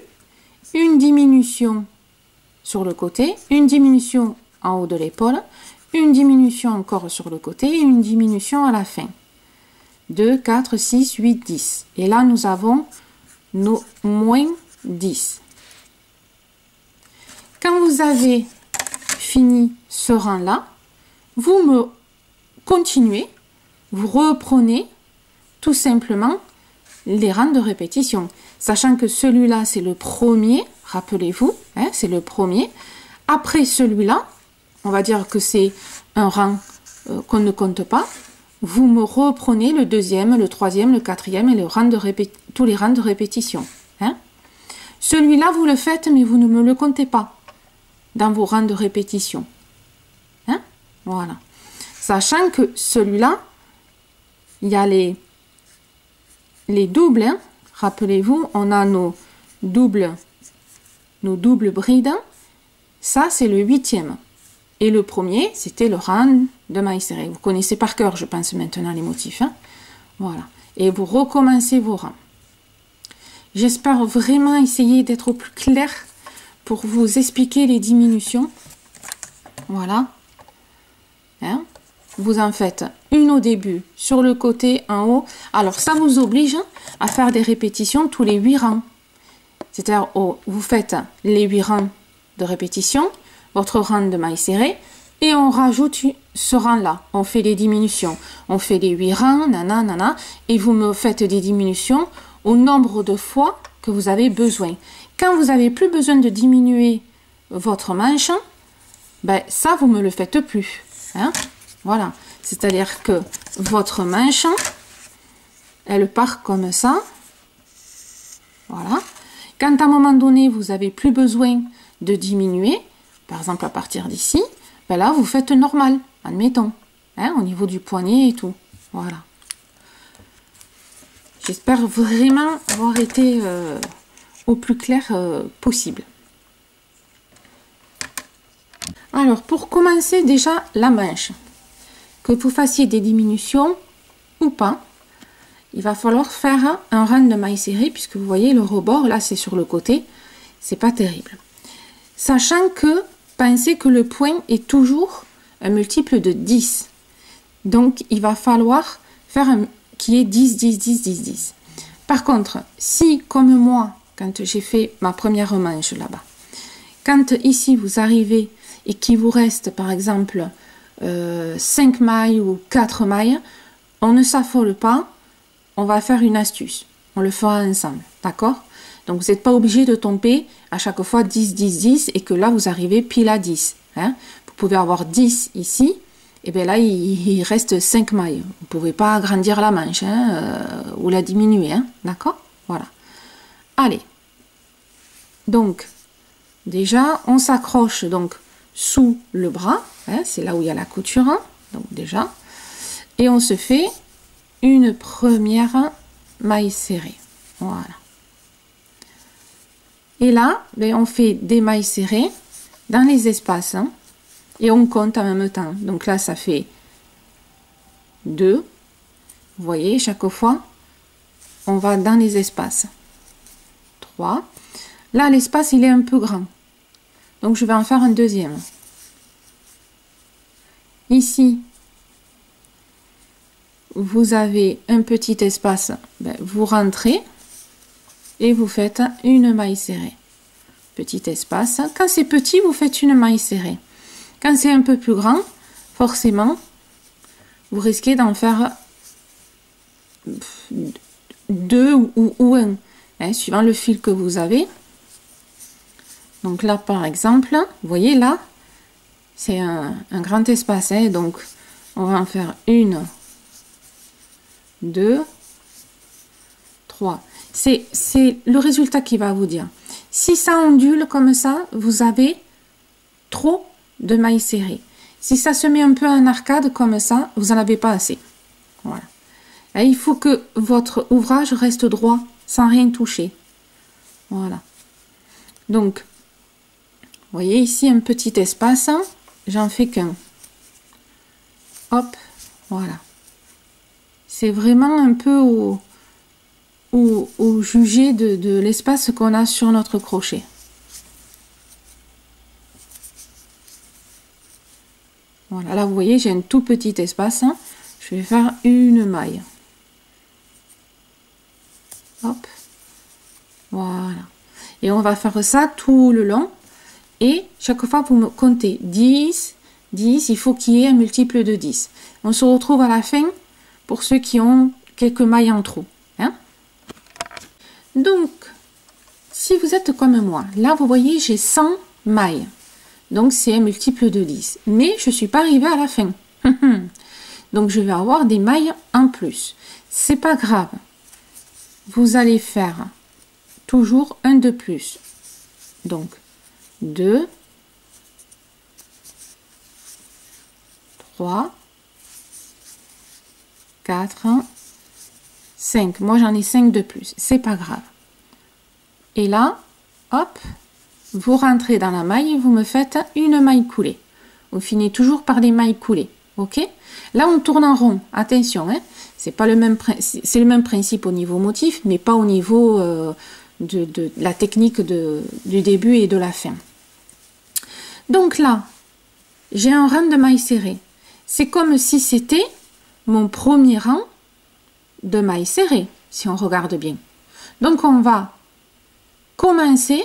Une diminution sur le côté. Une diminution en haut de l'épaule. Une diminution encore sur le côté. Et une diminution à la fin. 2, 4, 6, 8, 10. Et là, nous avons nos moins 10. Quand vous avez fini ce rang-là, vous me continuez, vous reprenez tout simplement les rangs de répétition. Sachant que celui-là, c'est le premier, rappelez-vous, hein, c'est le premier. Après celui-là, on va dire que c'est un rang qu'on ne compte pas. Vous me reprenez le deuxième, le troisième, le quatrième et le rang de tous les rangs de répétition. Hein. Celui-là, vous le faites, mais vous ne me le comptez pas dans vos rangs de répétition. Hein. Voilà. Sachant que celui-là, il y a les doubles. Hein. Rappelez-vous, on a nos doubles brides. Ça, c'est le 8e. Et le premier, c'était le rang de mailles serrées. Vous connaissez par cœur, je pense, maintenant les motifs. Hein. Voilà. Et vous recommencez vos rangs. J'espère vraiment essayer d'être au plus clair pour vous expliquer les diminutions. Voilà. Hein. vous en faites une au début, sur le côté, en haut. Alors, ça vous oblige à faire des répétitions tous les 8 rangs. C'est-à-dire, vous faites les 8 rangs de répétition, votre rang de mailles serrées, et on rajoute ce rang-là. On fait les diminutions. On fait les 8 rangs, nanana, et vous me faites des diminutions au nombre de fois que vous avez besoin. Quand vous n'avez plus besoin de diminuer votre manche, ben, ça, vous ne me le faites plus. Hein? Voilà. C'est-à-dire que votre manche, elle part comme ça. Voilà. Quand à un moment donné, vous n'avez plus besoin de diminuer, par exemple à partir d'ici, ben là, vous faites normal, admettons, hein, au niveau du poignet et tout. Voilà. J'espère vraiment avoir été au plus clair possible. Alors, pour commencer déjà la manche, que vous fassiez des diminutions ou pas, il va falloir faire un rang de mailles serrées, puisque vous voyez le rebord, là c'est sur le côté, c'est pas terrible. Sachant que, pensez que le point est toujours un multiple de 10. Donc, il va falloir faire qu'il y ait 10, 10, 10, 10, 10. Par contre, si, comme moi, quand j'ai fait ma première manche là-bas, quand ici vous arrivez et qu'il vous reste, par exemple, 5 mailles ou 4 mailles, on ne s'affole pas, on va faire une astuce. On le fera ensemble, d'accord? Donc, vous n'êtes pas obligé de tomber à chaque fois 10, 10, 10 et que là, vous arrivez pile à 10. Hein? Vous pouvez avoir 10 ici, et bien là, il reste 5 mailles. Vous ne pouvez pas agrandir la manche ou la diminuer, hein? D'accord? Voilà. Allez. Donc, déjà, on s'accroche donc sous le bras. Hein? C'est là où il y a la couture. Hein? Donc, déjà. Et on se fait une première maille serrée. Voilà. Et là, ben, on fait des mailles serrées dans les espaces. Hein, et on compte en même temps. Donc là, ça fait 2. Vous voyez, chaque fois, on va dans les espaces. 3. Là, l'espace, il est un peu grand. Donc, je vais en faire un deuxième. Ici, vous avez un petit espace. Ben, vous rentrez. Et vous faites une maille serrée. Petit espace. Quand c'est petit, vous faites une maille serrée. Quand c'est un peu plus grand, forcément, vous risquez d'en faire 2 ou 1, hein, suivant le fil que vous avez. Donc là, par exemple, vous voyez là, c'est un grand espace. Hein, donc, on va en faire 1, 2, 3. C'est le résultat qui va vous dire. Si ça ondule comme ça, vous avez trop de mailles serrées. Si ça se met un peu en arcade comme ça, vous n'en avez pas assez. Voilà. Et il faut que votre ouvrage reste droit, sans rien toucher. Voilà. Donc, vous voyez ici un petit espace. J'en fais qu'un. Hop, voilà. C'est vraiment un peu au juger de l'espace qu'on a sur notre crochet. Voilà, là vous voyez, j'ai un tout petit espace. Hein. Je vais faire une maille. Hop. Voilà. Et on va faire ça tout le long. Et chaque fois, vous me comptez 10, 10, il faut qu'il y ait un multiple de 10. On se retrouve à la fin pour ceux qui ont quelques mailles en trop. Hein. Donc, si vous êtes comme moi, là vous voyez, j'ai 100 mailles. Donc, c'est un multiple de 10. Mais je ne suis pas arrivée à la fin. Donc, je vais avoir des mailles en plus. C'est pas grave. Vous allez faire toujours un de plus. Donc, 2, 3, 4, 5. Moi, j'en ai 5 de plus. C'est pas grave. Et là, hop, vous rentrez dans la maille et vous me faites une maille coulée. Vous finissez toujours par des mailles coulées. Ok? Là, on tourne en rond. Attention, hein? C'est le même principe au niveau motif, mais pas au niveau de la technique du début et de la fin. Donc là, j'ai un rang de mailles serrées. c'est comme si c'était mon premier rang de mailles serrées, si on regarde bien. Donc on va commencer,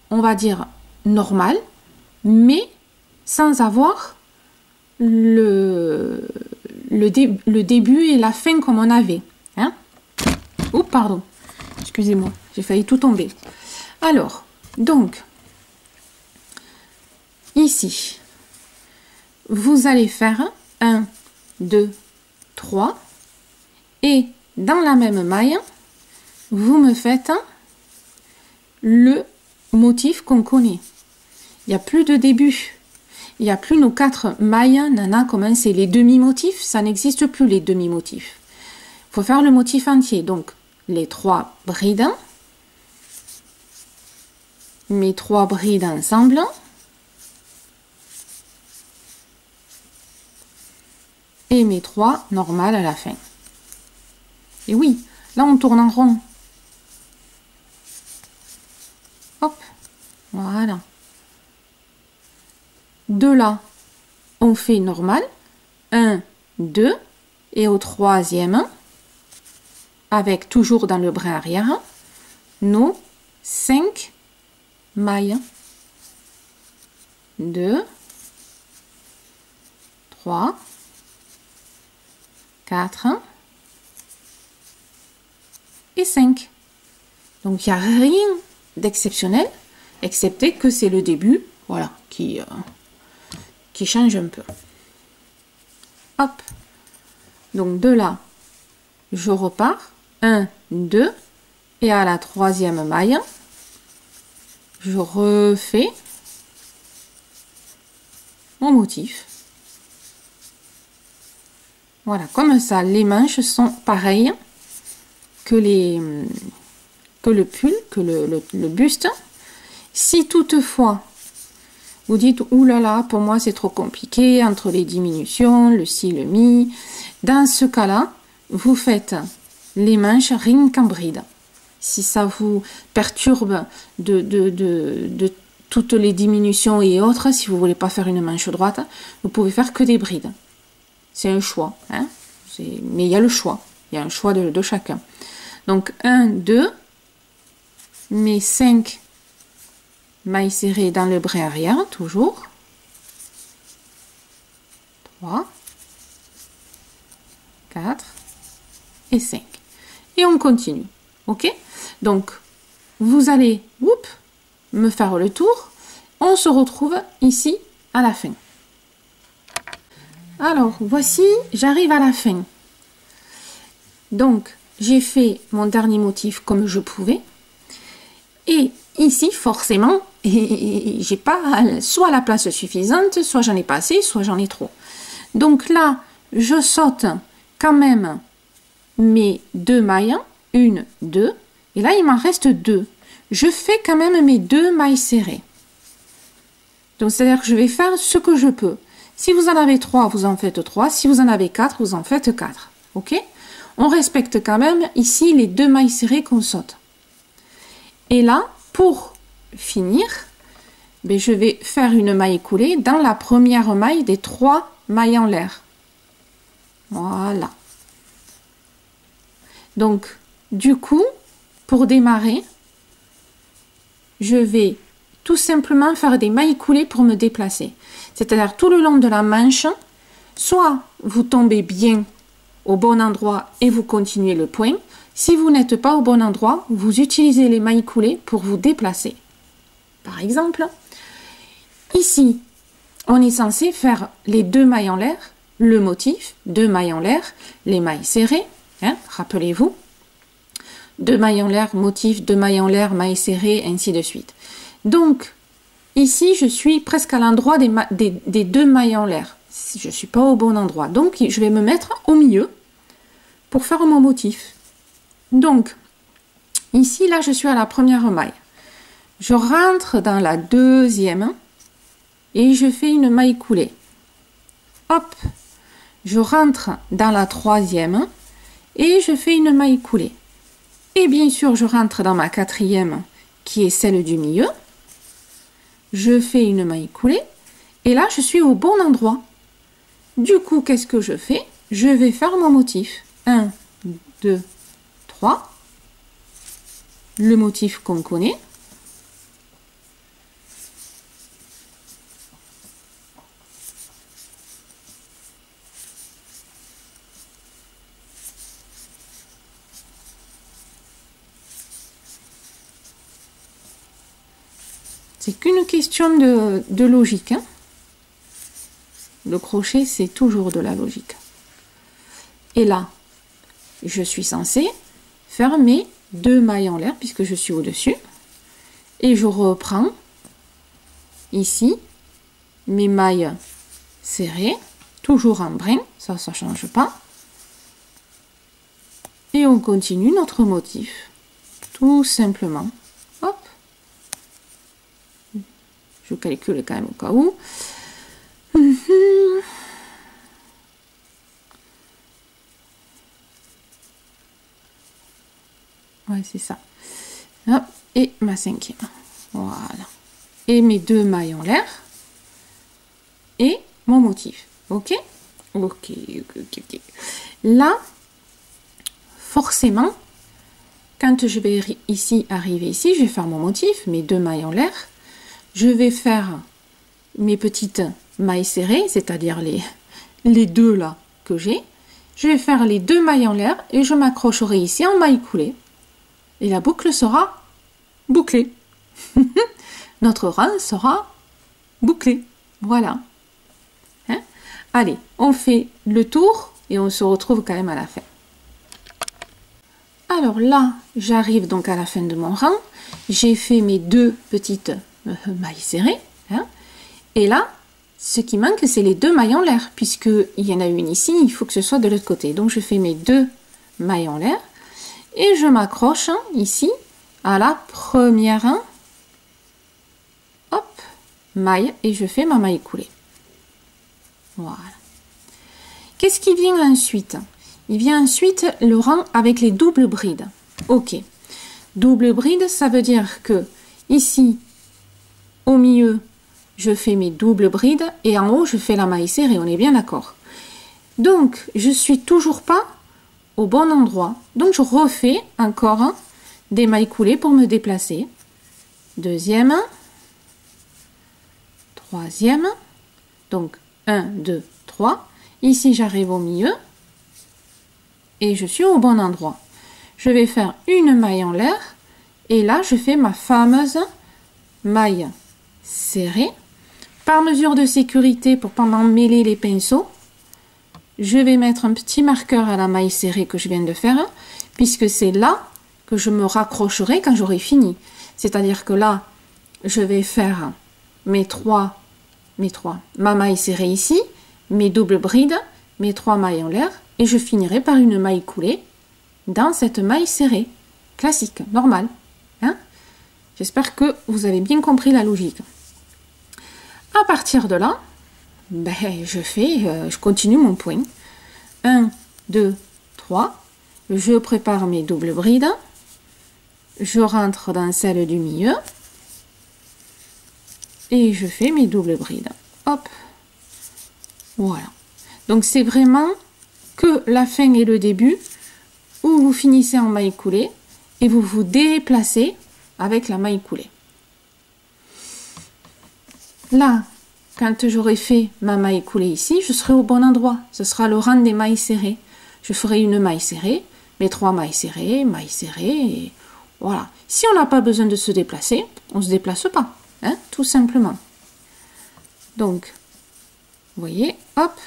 on va dire normal, mais sans avoir le début et la fin comme on avait. Hein? Oh, pardon, excusez-moi, j'ai failli tout tomber. Alors, donc, ici, vous allez faire 1, 2, 3 et dans la même maille, vous me faites le motif qu'on connaît. Il n'y a plus de début. Il n'y a plus nos 4 mailles. Nana, comment c'est les demi-motifs? Ça n'existe plus les demi-motifs. Il faut faire le motif entier. Donc, les 3 brides. Mes 3 brides ensemble. Et mes 3 normales à la fin. Et oui, là on tourne en rond. Hop, voilà. De là, on fait normal. 1, 2, et au troisième, avec toujours dans le brin arrière, nos 5 mailles. 2, 3, 4 et 5. Donc il n'y a rien d'exceptionnel, excepté que c'est le début, voilà, qui change un peu. Hop. Donc de là, je repars. 1, 2, et à la troisième maille, je refais mon motif. Voilà, comme ça, les manches sont pareilles que le pull, que le buste. Si toutefois, vous dites, oulala, pour moi c'est trop compliqué, entre les diminutions, le si, le mi, dans ce cas-là, vous faites les manches rien qu'en bride. Si ça vous perturbe de toutes les diminutions et autres, si vous voulez pas faire une manche droite, vous pouvez faire que des brides. C'est un choix, hein? Mais il y a le choix. Il y a un choix de chacun. Donc 1, 2, mes 5 mailles serrées dans le brin arrière, toujours. 3, 4 et 5. Et on continue. Ok? Donc, vous allez me faire le tour. On se retrouve ici à la fin. Alors, voici, j'arrive à la fin. Donc, j'ai fait mon dernier motif comme je pouvais. Et ici, forcément, j'ai pas soit la place suffisante, soit j'en ai pas assez, soit j'en ai trop. Donc là, je saute quand même mes 2 mailles. 1, 2. Et là, il m'en reste 2. Je fais quand même mes 2 mailles serrées. Donc, c'est-à-dire que je vais faire ce que je peux. Si vous en avez 3, vous en faites 3. Si vous en avez 4, vous en faites 4. Ok? On respecte quand même ici les 2 mailles serrées qu'on saute. Et là, pour finir, je vais faire une maille coulée dans la première maille des 3 mailles en l'air. Voilà. Donc, du coup, pour démarrer, je vais tout simplement faire des mailles coulées pour me déplacer. C'est-à-dire tout le long de la manche, soit vous tombez bien au bon endroit et vous continuez le point. Si vous n'êtes pas au bon endroit, vous utilisez les mailles coulées pour vous déplacer. Par exemple, ici, on est censé faire les 2 mailles en l'air, le motif, 2 mailles en l'air, les mailles serrées, hein, rappelez-vous. 2 mailles en l'air, motif, 2 mailles en l'air, mailles serrées, ainsi de suite. Donc, ici, je suis presque à l'endroit des 2 mailles en l'air. Je ne suis pas au bon endroit. Donc, je vais me mettre au milieu pour faire mon motif. Donc, ici, là, je suis à la première maille. Je rentre dans la deuxième et je fais une maille coulée. Hop, je rentre dans la troisième et je fais une maille coulée. Et bien sûr, je rentre dans ma quatrième qui est celle du milieu. Je fais une maille coulée Et là, je suis au bon endroit. Du coup, qu'est-ce que je fais? Je vais faire mon motif. 1, 2, 3. Le motif qu'on connaît. C'est qu'une question de logique. Hein. Le crochet, c'est toujours de la logique. Et là, je suis censée faire mes 2 mailles en l'air puisque je suis au-dessus. Et je reprends ici mes mailles serrées, toujours en brin, ça ne change pas. Et on continue notre motif, tout simplement. Hop. Je calcule quand même au cas où. Ouais, c'est ça. Hop, et ma 5e. Voilà. Et mes 2 mailles en l'air. Et mon motif. Ok? Ok. Là, forcément, quand je vais arriver ici, je vais faire mon motif, mes 2 mailles en l'air. Je vais faire mes petites mailles serrées, c'est-à-dire les 2 là que j'ai. Je vais faire les 2 mailles en l'air et je m'accrocherai ici en maille coulée. Et la boucle sera bouclée. Notre rang sera bouclé. Voilà. Hein? Allez, on fait le tour et on se retrouve quand même à la fin. Alors là, j'arrive donc à la fin de mon rang. J'ai fait mes 2 petites mailles serrées. Hein? Et là, ce qui manque, c'est les 2 mailles en l'air, puisqu'il y en a une ici, il faut que ce soit de l'autre côté. Donc, je fais mes 2 mailles en l'air et je m'accroche ici à la première hop, maille et je fais ma maille coulée. Voilà. Qu'est-ce qui vient ensuite? Il vient ensuite le rang avec les doubles brides. Ok. Double bride, ça veut dire que ici, au milieu, je fais mes doubles brides et en haut, je fais la maille serrée. On est bien d'accord. Donc, je suis toujours pas au bon endroit. Donc, je refais encore des mailles coulées pour me déplacer. Deuxième. Troisième. Donc, 1, 2, 3. Ici, j'arrive au milieu. Et je suis au bon endroit. Je vais faire une maille en l'air. Et là, je fais ma fameuse maille serrée. Par mesure de sécurité, pour pas m'emmêler les pinceaux, je vais mettre un petit marqueur à la maille serrée que je viens de faire, puisque c'est là que je me raccrocherai quand j'aurai fini. C'est-à-dire que là, je vais faire ma maille serrée ici, mes doubles brides, mes 3 mailles en l'air, et je finirai par une maille coulée dans cette maille serrée. Classique, normal. Hein? J'espère que vous avez bien compris la logique. À partir de là, ben, je continue mon point. 1, 2, 3. Je prépare mes doubles brides. Je rentre dans celle du milieu. Et je fais mes doubles brides. Hop. Voilà. Donc, c'est vraiment que la fin et le début où vous finissez en maille coulée et vous vous déplacez avec la maille coulée. Là, quand j'aurai fait ma maille coulée ici, je serai au bon endroit. Ce sera le rang des mailles serrées. Je ferai une maille serrée, mes 3 mailles serrées, et voilà. Si on n'a pas besoin de se déplacer, on ne se déplace pas, hein, tout simplement. Donc, vous voyez, hop,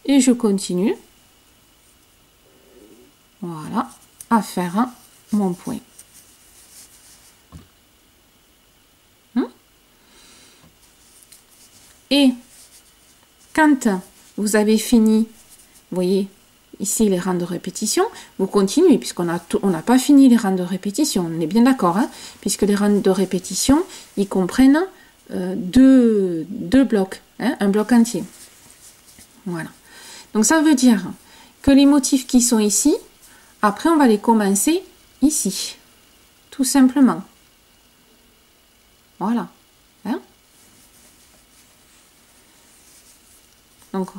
et je continue, voilà, à faire mon point. Et quand vous avez fini, vous voyez ici les rangs de répétition, vous continuez puisqu'on n'a pas fini les rangs de répétition, on est bien d'accord, hein, puisque les rangs de répétition, ils comprennent deux blocs, hein, un bloc entier. Voilà. Donc ça veut dire que les motifs qui sont ici, après on va les commencer ici, tout simplement. Voilà. Hein. Donc,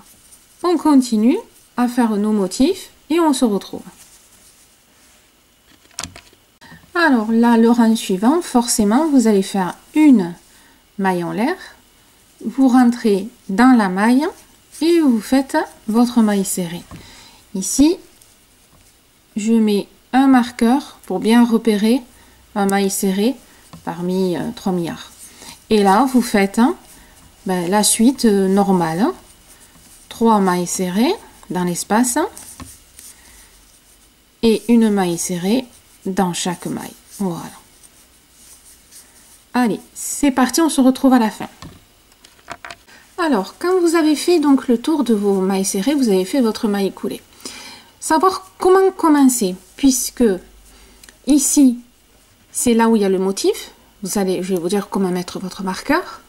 on continue à faire nos motifs et on se retrouve. Alors là, le rang suivant, forcément, vous allez faire une maille en l'air. Vous rentrez dans la maille et vous faites votre maille serrée. Ici, je mets un marqueur pour bien repérer un maille serré parmi 3 milliards. Et là, vous faites la suite normale. 3 mailles serrées dans l'espace et une maille serrée dans chaque maille. Voilà. Allez, c'est parti, on se retrouve à la fin. Alors, quand vous avez fait donc le tour de vos mailles serrées, vous avez fait votre maille coulée. Savoir comment commencer, puisque ici, c'est là où il y a le motif. Je vais vous dire comment mettre votre marqueur.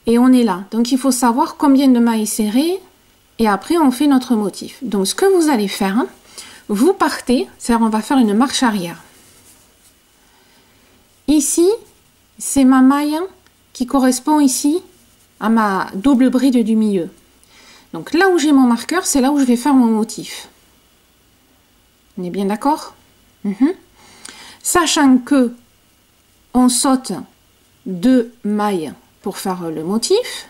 Et on est là. Donc, il faut savoir combien de mailles serrées. Et après, on fait notre motif. Donc, ce que vous allez faire, vous partez, c'est-à-dire on va faire une marche arrière. Ici, c'est ma maille qui correspond ici à ma double bride du milieu. Donc là où j'ai mon marqueur, c'est là où je vais faire mon motif. On est bien d'accord? Sachant que on saute 2 mailles pour faire le motif.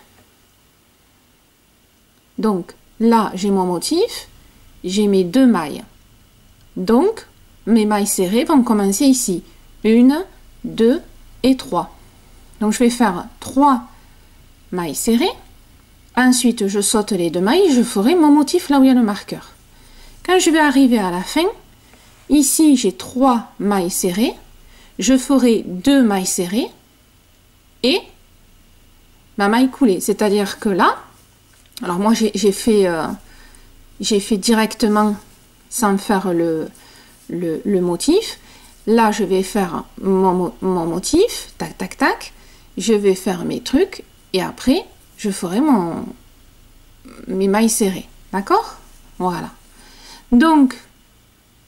Donc là, j'ai mon motif, j'ai mes 2 mailles. Donc, mes mailles serrées vont commencer ici. 1, 2 et 3. Donc, je vais faire 3 mailles serrées. Ensuite, je saute les 2 mailles, je ferai mon motif là où il y a le marqueur. Quand je vais arriver à la fin, ici, j'ai 3 mailles serrées. Je ferai 2 mailles serrées et ma maille coulée. C'est-à-dire que là, alors moi, j'ai fait directement sans faire le motif. Là, je vais faire mon motif, tac, tac, tac. Je vais faire mes trucs et après, je ferai mes mailles serrées. D'accord? Voilà. Donc,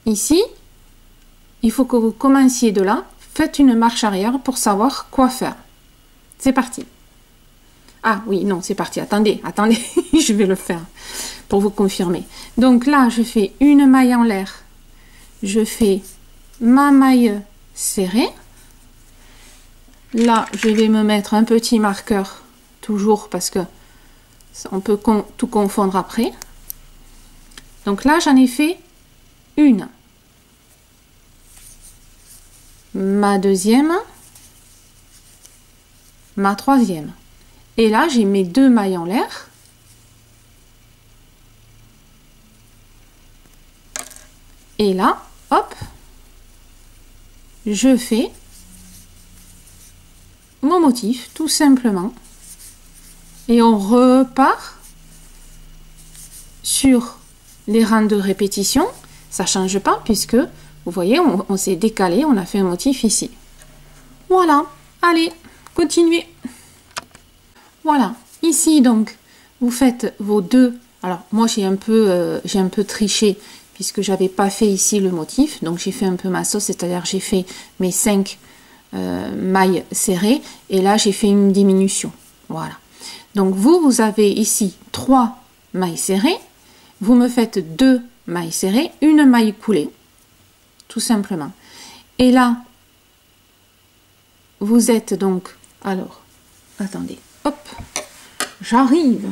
ici, il faut que vous commenciez de là. Faites une marche arrière pour savoir quoi faire. C'est parti. Ah oui, non, c'est parti. Attendez, je vais le faire pour vous confirmer. Donc là, je fais une maille en l'air. Je fais ma maille serrée. Là, je vais me mettre un petit marqueur, toujours parce que on peut tout confondre après. Donc là, j'en ai fait une. Ma deuxième. Ma troisième. Et là, j'ai mes 2 mailles en l'air. Et là, hop, je fais mon motif, tout simplement. Et on repart sur les rangs de répétition. Ça ne change pas puisque, vous voyez, on s'est décalé, on a fait un motif ici. Voilà, allez, continuez. Voilà, ici donc, vous faites vos 2. Alors, moi, j'ai un peu triché puisque j'avais pas fait ici le motif. Donc, j'ai fait un peu ma sauce, c'est-à-dire j'ai fait mes 5 mailles serrées. Et là, j'ai fait une diminution. Voilà. Donc, vous avez ici 3 mailles serrées. Vous me faites 2 mailles serrées, une maille coulée. Tout simplement. Et là, vous êtes donc... Alors, attendez. Hop, j'arrive.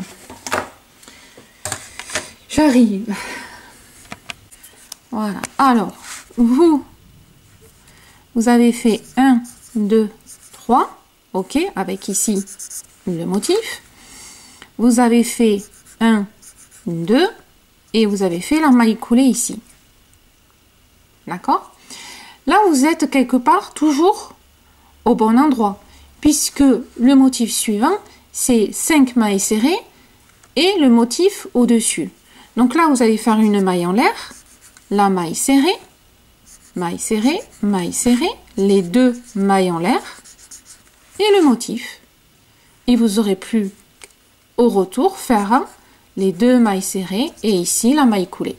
Voilà. Alors, vous avez fait 1, 2, 3. OK, avec ici le motif. Vous avez fait 1, 2 et vous avez fait la maille coulée ici. D'accord? Là, vous êtes quelque part toujours au bon endroit, puisque le motif suivant, c'est 5 mailles serrées et le motif au-dessus. Donc là, vous allez faire une maille en l'air, la maille serrée, maille serrée, maille serrée, les 2 mailles en l'air et le motif. Et vous aurez pu, au retour, faire les 2 mailles serrées et ici la maille coulée.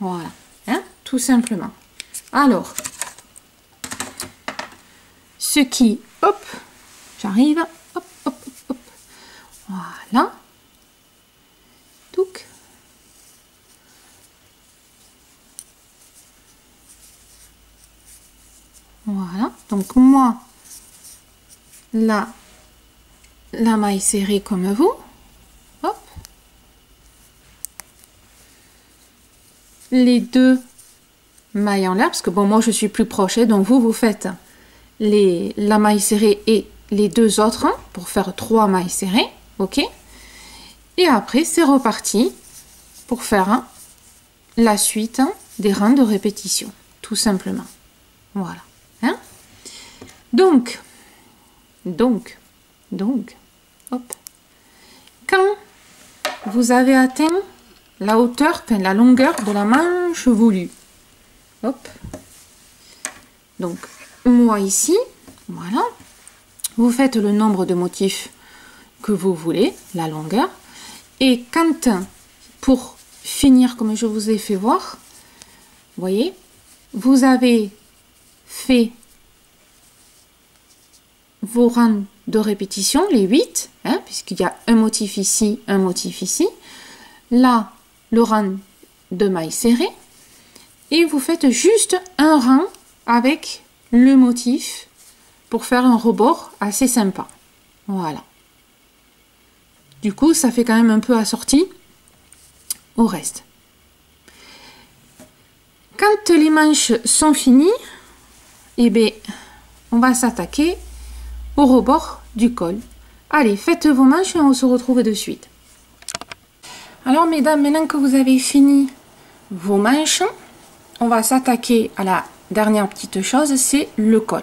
Voilà, hein, tout simplement. Alors, ce qui, hop, j'arrive, hop, hop, hop, Voilà. Donc. Voilà. Donc moi, là, la maille serrée comme vous. Hop. Les deux mailles en l'air, parce que bon, moi je suis plus proche, donc vous faites la maille serrée et les deux autres pour faire 3 mailles serrées, ok, et après c'est reparti pour faire la suite des rangs de répétition, tout simplement. Voilà, hein. Donc, hop, quand vous avez atteint la hauteur, enfin la longueur de la manche voulue, hop, donc moi ici, voilà, vous faites le nombre de motifs que vous voulez, la longueur, et quand, pour finir comme je vous ai fait voir, voyez, vous avez fait vos rangs de répétition, les 8, hein, puisqu'il y a un motif ici, là, le rang de mailles serrées, et vous faites juste un rang avec le motif pour faire un rebord assez sympa. Voilà. Du coup, ça fait quand même un peu assorti au reste. Quand les manches sont finies, eh bien, on va s'attaquer au rebord du col. Allez, faites vos manches et on se retrouve de suite. Alors, mesdames, maintenant que vous avez fini vos manches, on va s'attaquer à la dernière petite chose, c'est le col.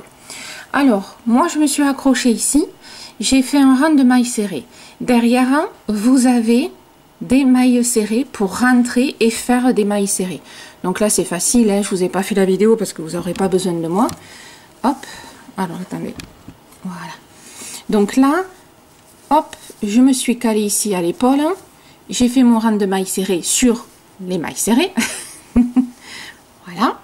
Alors, moi, je me suis accrochée ici. J'ai fait un rang de mailles serrées. Derrière, vous avez des mailles serrées pour rentrer et faire des mailles serrées. Donc là, c'est facile, hein, je vous ai pas fait la vidéo parce que vous n'aurez pas besoin de moi. Hop, alors attendez, voilà. Donc là, hop, je me suis calée ici à l'épaule. J'ai fait mon rang de mailles serrées sur les mailles serrées. Voilà.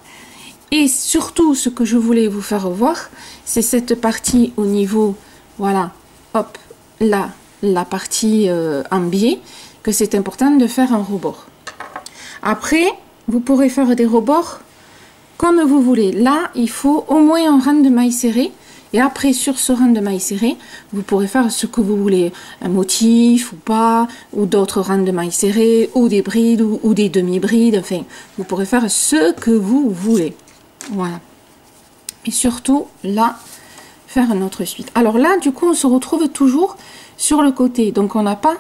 Et surtout, ce que je voulais vous faire voir, c'est cette partie au niveau, voilà, hop, là, la partie en biais, que c'est important de faire un rebord. Après, vous pourrez faire des rebords comme vous voulez. Là, il faut au moins un rang de mailles serrées. Et après, sur ce rang de mailles serrées, vous pourrez faire ce que vous voulez. Un motif ou pas, ou d'autres rangs de mailles serrées, ou des brides, ou des demi-brides. Enfin, vous pourrez faire ce que vous voulez. Voilà. Et surtout, là, faire notre suite. Alors là, du coup, on se retrouve toujours sur le côté. Donc, on n'a pas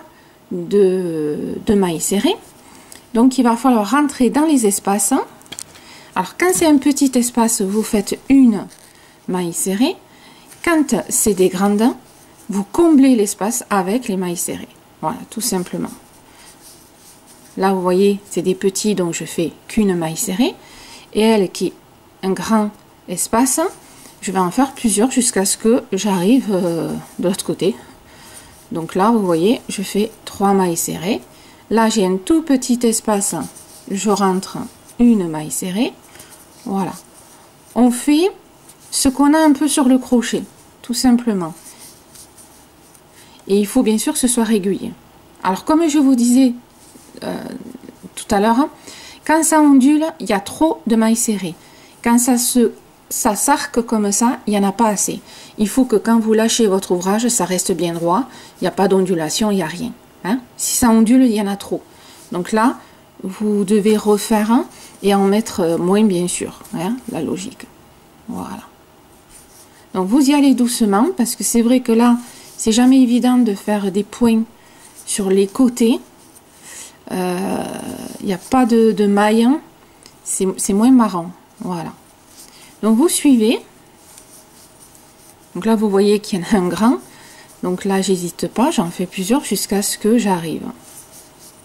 de mailles serrées. Donc, il va falloir rentrer dans les espaces. Alors, quand c'est un petit espace, vous faites une maille serrée. Quand c'est des grandes, vous comblez l'espace avec les mailles serrées. Voilà, tout simplement. Là, vous voyez, c'est des petits, donc je fais qu'une maille serrée. Et elle qui est un grand espace, je vais en faire plusieurs jusqu'à ce que j'arrive de l'autre côté. Donc là, vous voyez, je fais 3 mailles serrées. Là, j'ai un tout petit espace, je rentre une maille serrée. Voilà. On fait ce qu'on a un peu sur le crochet, tout simplement. Et il faut bien sûr que ce soit régulier. Alors, comme je vous disais tout à l'heure, quand ça ondule, il y a trop de mailles serrées. Quand ça s'arque comme ça, il n'y en a pas assez. Il faut que quand vous lâchez votre ouvrage, ça reste bien droit. Il n'y a pas d'ondulation, il n'y a rien. Hein? Si ça ondule, il y en a trop. Donc là, vous devez refaire et en mettre moins, bien sûr. Hein? La logique. Voilà. Donc vous y allez doucement, parce que c'est vrai que là, c'est jamais évident de faire des points sur les côtés. Il n'y a pas de mailles. C'est moins marrant. Voilà. Donc vous suivez. Donc là, vous voyez qu'il y en a un grand. Donc là, j'hésite pas, j'en fais plusieurs jusqu'à ce que j'arrive.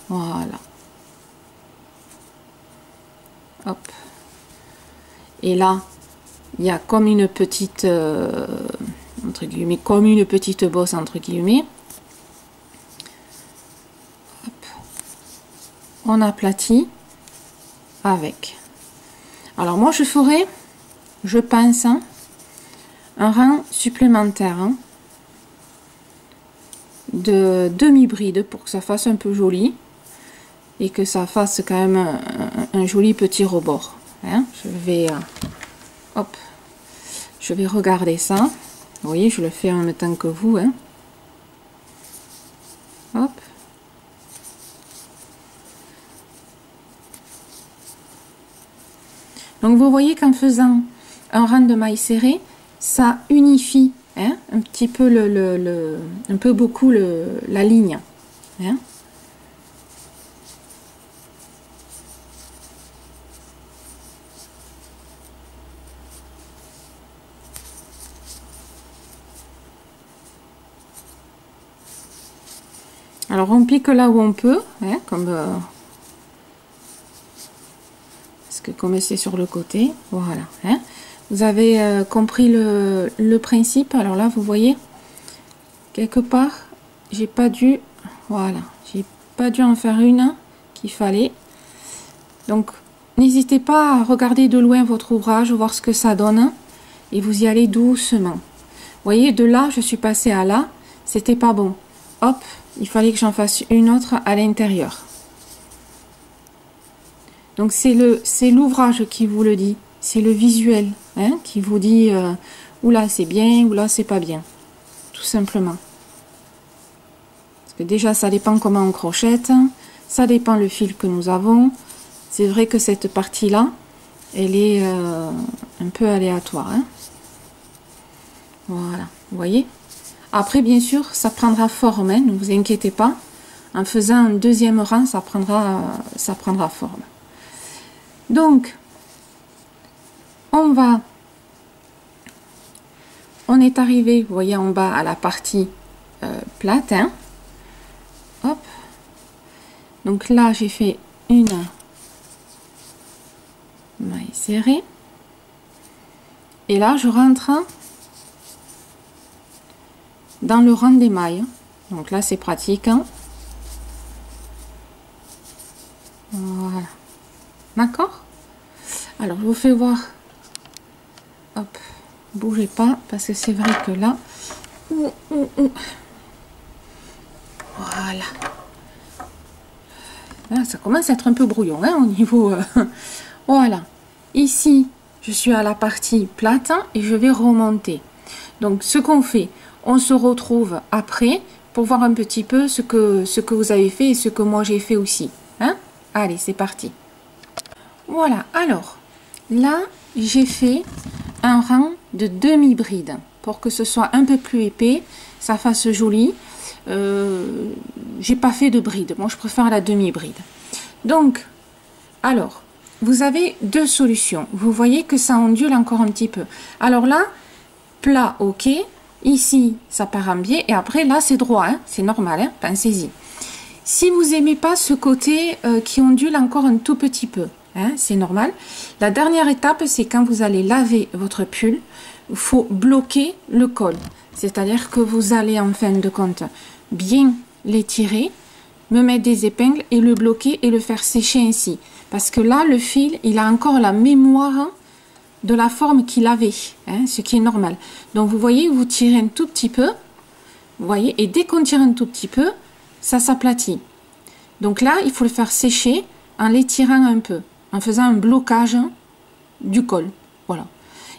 Voilà. Hop. Et là, il y a comme une petite, entre guillemets, comme une petite bosse, entre guillemets. Hop. On aplatit avec. Alors moi, je ferai, je pense, un rang supplémentaire. de demi-bride pour que ça fasse un peu joli et que ça fasse quand même un joli petit rebord. Hein. Je vais hop, je vais regarder ça. Vous voyez, je le fais en même temps que vous. Hein. Hop. Donc vous voyez qu'en faisant un rang de mailles serrées, ça unifie hein, un petit peu un peu beaucoup la ligne. Hein. Alors on pique là où on peut, hein, comme parce que comme c'est sur le côté, voilà. Hein. Vous avez compris le principe. Alors là, vous voyez, quelque part, j'ai pas dû, voilà, j'ai pas dû en faire une qu'il fallait. Donc, n'hésitez pas à regarder de loin votre ouvrage, voir ce que ça donne, et vous y allez doucement. Vous voyez, de là, je suis passée à là, c'était pas bon. Hop, il fallait que j'en fasse une autre à l'intérieur. Donc, c'est l'ouvrage qui vous le dit. C'est le visuel hein, qui vous dit oula c'est bien, oula c'est pas bien. Tout simplement. Parce que déjà ça dépend comment on crochette, ça dépend le fil que nous avons. C'est vrai que cette partie-là, elle est un peu aléatoire. Hein. Voilà, vous voyez. Après bien sûr ça prendra forme, hein, ne vous inquiétez pas. En faisant un deuxième rang, ça prendra forme. Donc, on est arrivé, vous voyez en bas à la partie plate. Hein. Hop. Donc là, j'ai fait une maille serrée. Et là, je rentre dans le rang des mailles. Donc là, c'est pratique. Hein. Voilà. D'accord? Alors, je vous fais voir. Hop, bougez pas parce que c'est vrai que là, voilà, là, ça commence à être un peu brouillon hein, au niveau. Voilà, ici je suis à la partie plate et je vais remonter. Donc ce qu'on fait, on se retrouve après pour voir un petit peu ce que vous avez fait et ce que moi j'ai fait aussi. Hein. Allez, c'est parti. Voilà, alors là j'ai fait un rang de demi-bride pour que ce soit un peu plus épais, ça fasse joli. J'ai pas fait de bride, moi je préfère la demi-bride. Donc, alors, vous avez deux solutions. Vous voyez que ça ondule encore un petit peu. Alors là, plat, ok. Ici, ça part en biais et après là, c'est droit, hein, c'est normal, hein, pensez-y. Si vous aimez pas ce côté qui ondule encore un tout petit peu, hein, c'est normal. La dernière étape, c'est quand vous allez laver votre pull, il faut bloquer le col. C'est-à-dire que vous allez en fin de compte bien l'étirer, me mettre des épingles et le bloquer et le faire sécher ainsi. Parce que là, le fil, il a encore la mémoire de la forme qu'il avait, hein, ce qui est normal. Donc vous voyez, vous tirez un tout petit peu, vous voyez, et dès qu'on tire un tout petit peu, ça s'aplatit. Donc là, il faut le faire sécher en l'étirant un peu, en faisant un blocage du col. Voilà.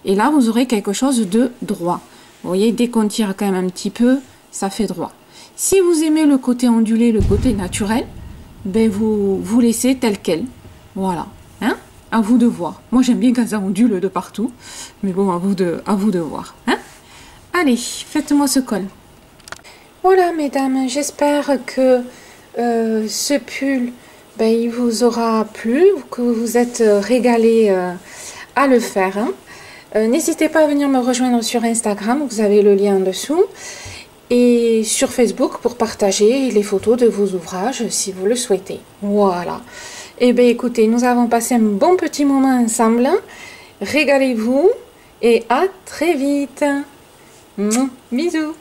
Et là, vous aurez quelque chose de droit. Vous voyez, dès qu'on tire quand même un petit peu, ça fait droit. Si vous aimez le côté ondulé, le côté naturel, ben vous laissez tel quel. Voilà. Hein? À vous de voir. Moi, j'aime bien quand ça ondule de partout. Mais bon, à vous de voir. Hein? Allez, faites-moi ce col. Voilà, mesdames, j'espère que ce pull, ben, il vous aura plu, que vous vous êtes régalés à le faire. Hein. N'hésitez pas à venir me rejoindre sur Instagram, vous avez le lien en dessous, et sur Facebook pour partager les photos de vos ouvrages si vous le souhaitez. Voilà. Et bien écoutez, nous avons passé un bon petit moment ensemble. Régalez-vous et à très vite. Bisous.